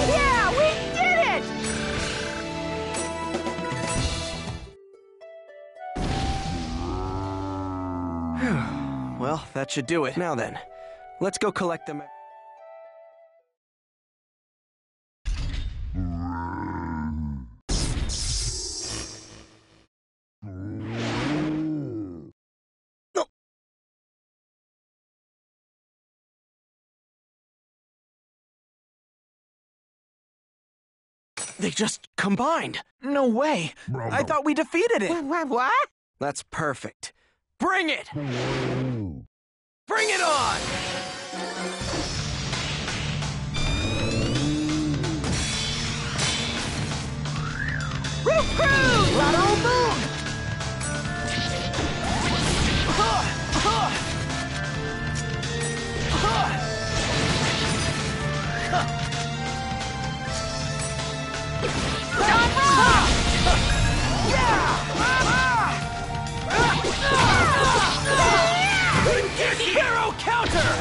Speaker 19: Yeah, we did it!
Speaker 3: Well, that should do it. Now then, let's go collect them. They just combined.
Speaker 17: No way. I thought we defeated it.
Speaker 19: What?
Speaker 3: That's perfect. Bring it! Bring it on!
Speaker 19: Roof Crew!
Speaker 17: Lateral Moon!
Speaker 3: Hero counter!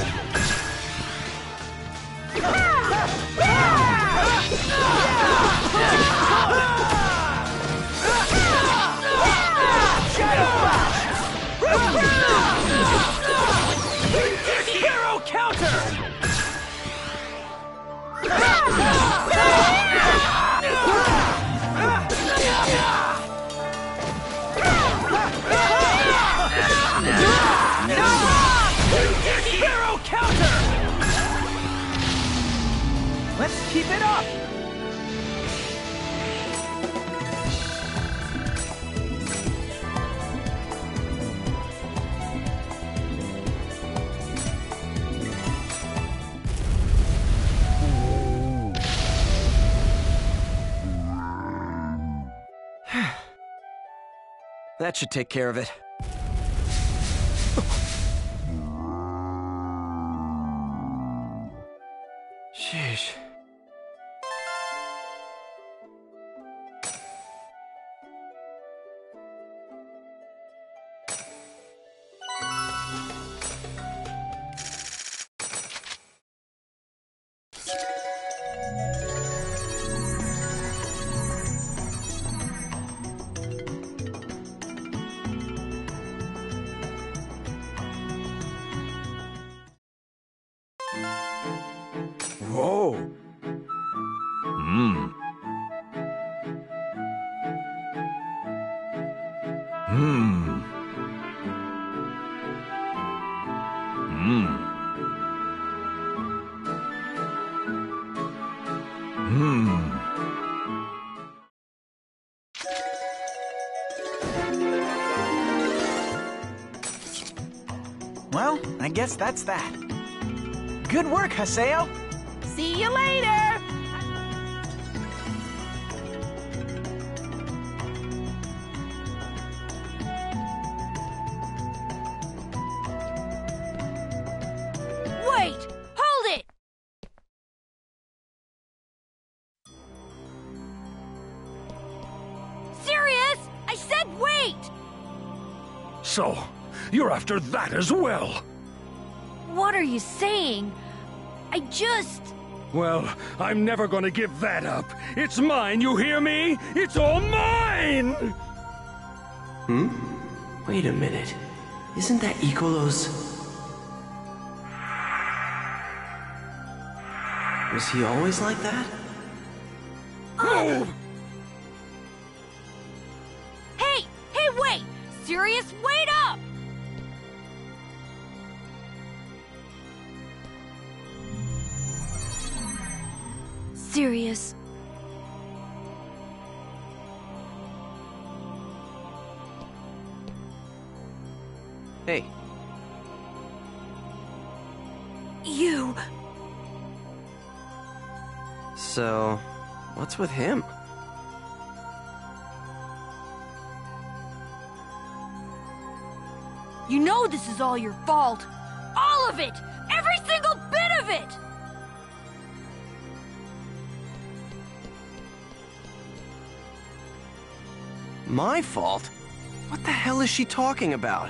Speaker 17: Keep it up!
Speaker 3: That should take care of it. Sheesh.
Speaker 12: Whoa. Hmm. Hmm. Hmm. Hmm.
Speaker 17: Well, I guess that's that. Good work, Haseo!
Speaker 19: See you later!
Speaker 15: Wait! Hold it! Serious? I said wait!
Speaker 13: So, you're after that as well?
Speaker 15: What are you saying? I just...
Speaker 13: Well, I'm never gonna give that up. It's mine, you hear me? It's all mine!
Speaker 7: Hmm? Wait a minute. Isn't that Icolo's... Was he always like that?
Speaker 13: Oh!
Speaker 15: Hey! Hey, wait! Serious, wait up!
Speaker 9: Serious.
Speaker 3: Hey.
Speaker 9: You...
Speaker 3: So, what's with him?
Speaker 15: You know this is all your fault! All of it! Every single bit of it!
Speaker 3: My fault? What the hell is she talking about?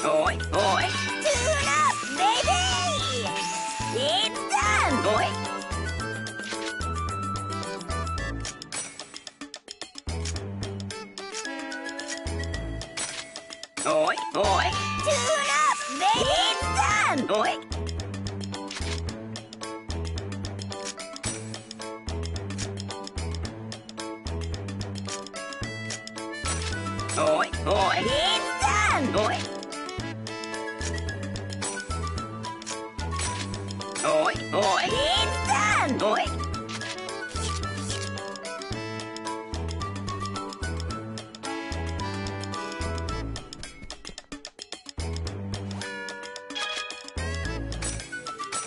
Speaker 1: Oi, oi. Tune up, baby! It's done, boy. Oi, oi. Tune up, baby! It's done, boy. Oi, oi. It's done, boy. Oi, oi. It's done, boy.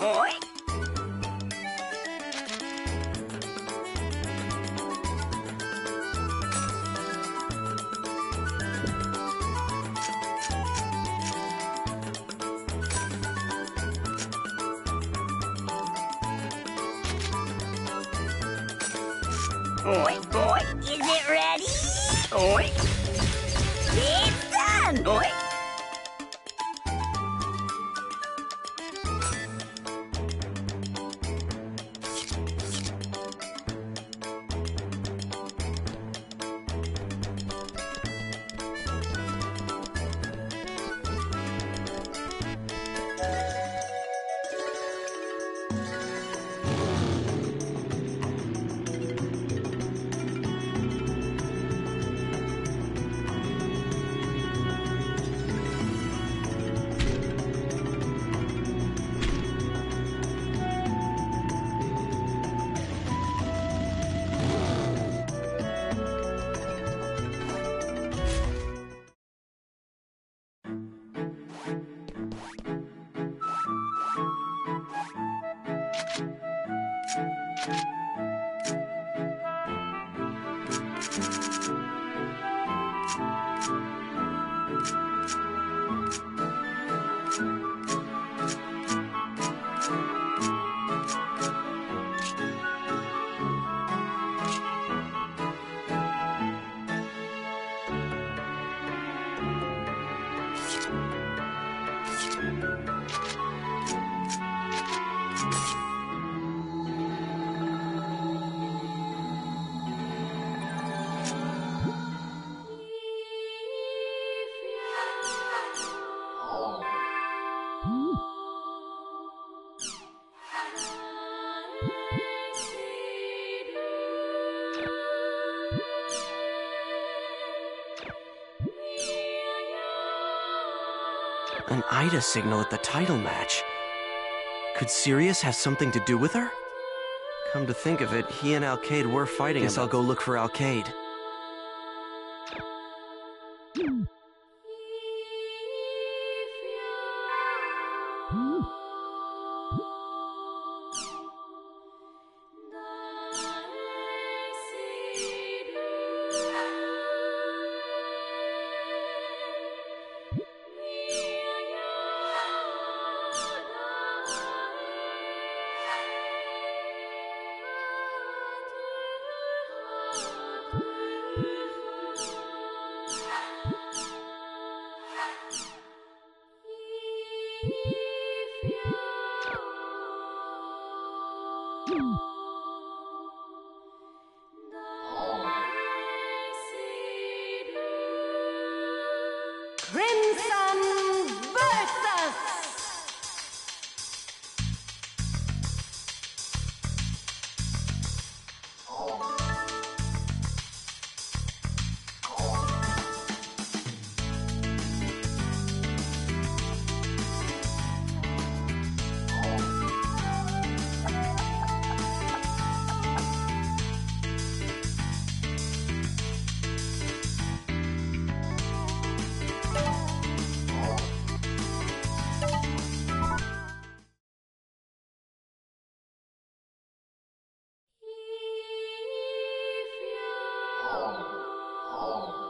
Speaker 1: Oi. Oi, oi, is it ready? Oi. It's done, oi.
Speaker 3: An Ida signal at the title match. Could Sirius have something to do with her? Come to think of it, he and Alcade were fighting. Guess I'll go look for Alcade.
Speaker 1: Crimson versus...
Speaker 21: If you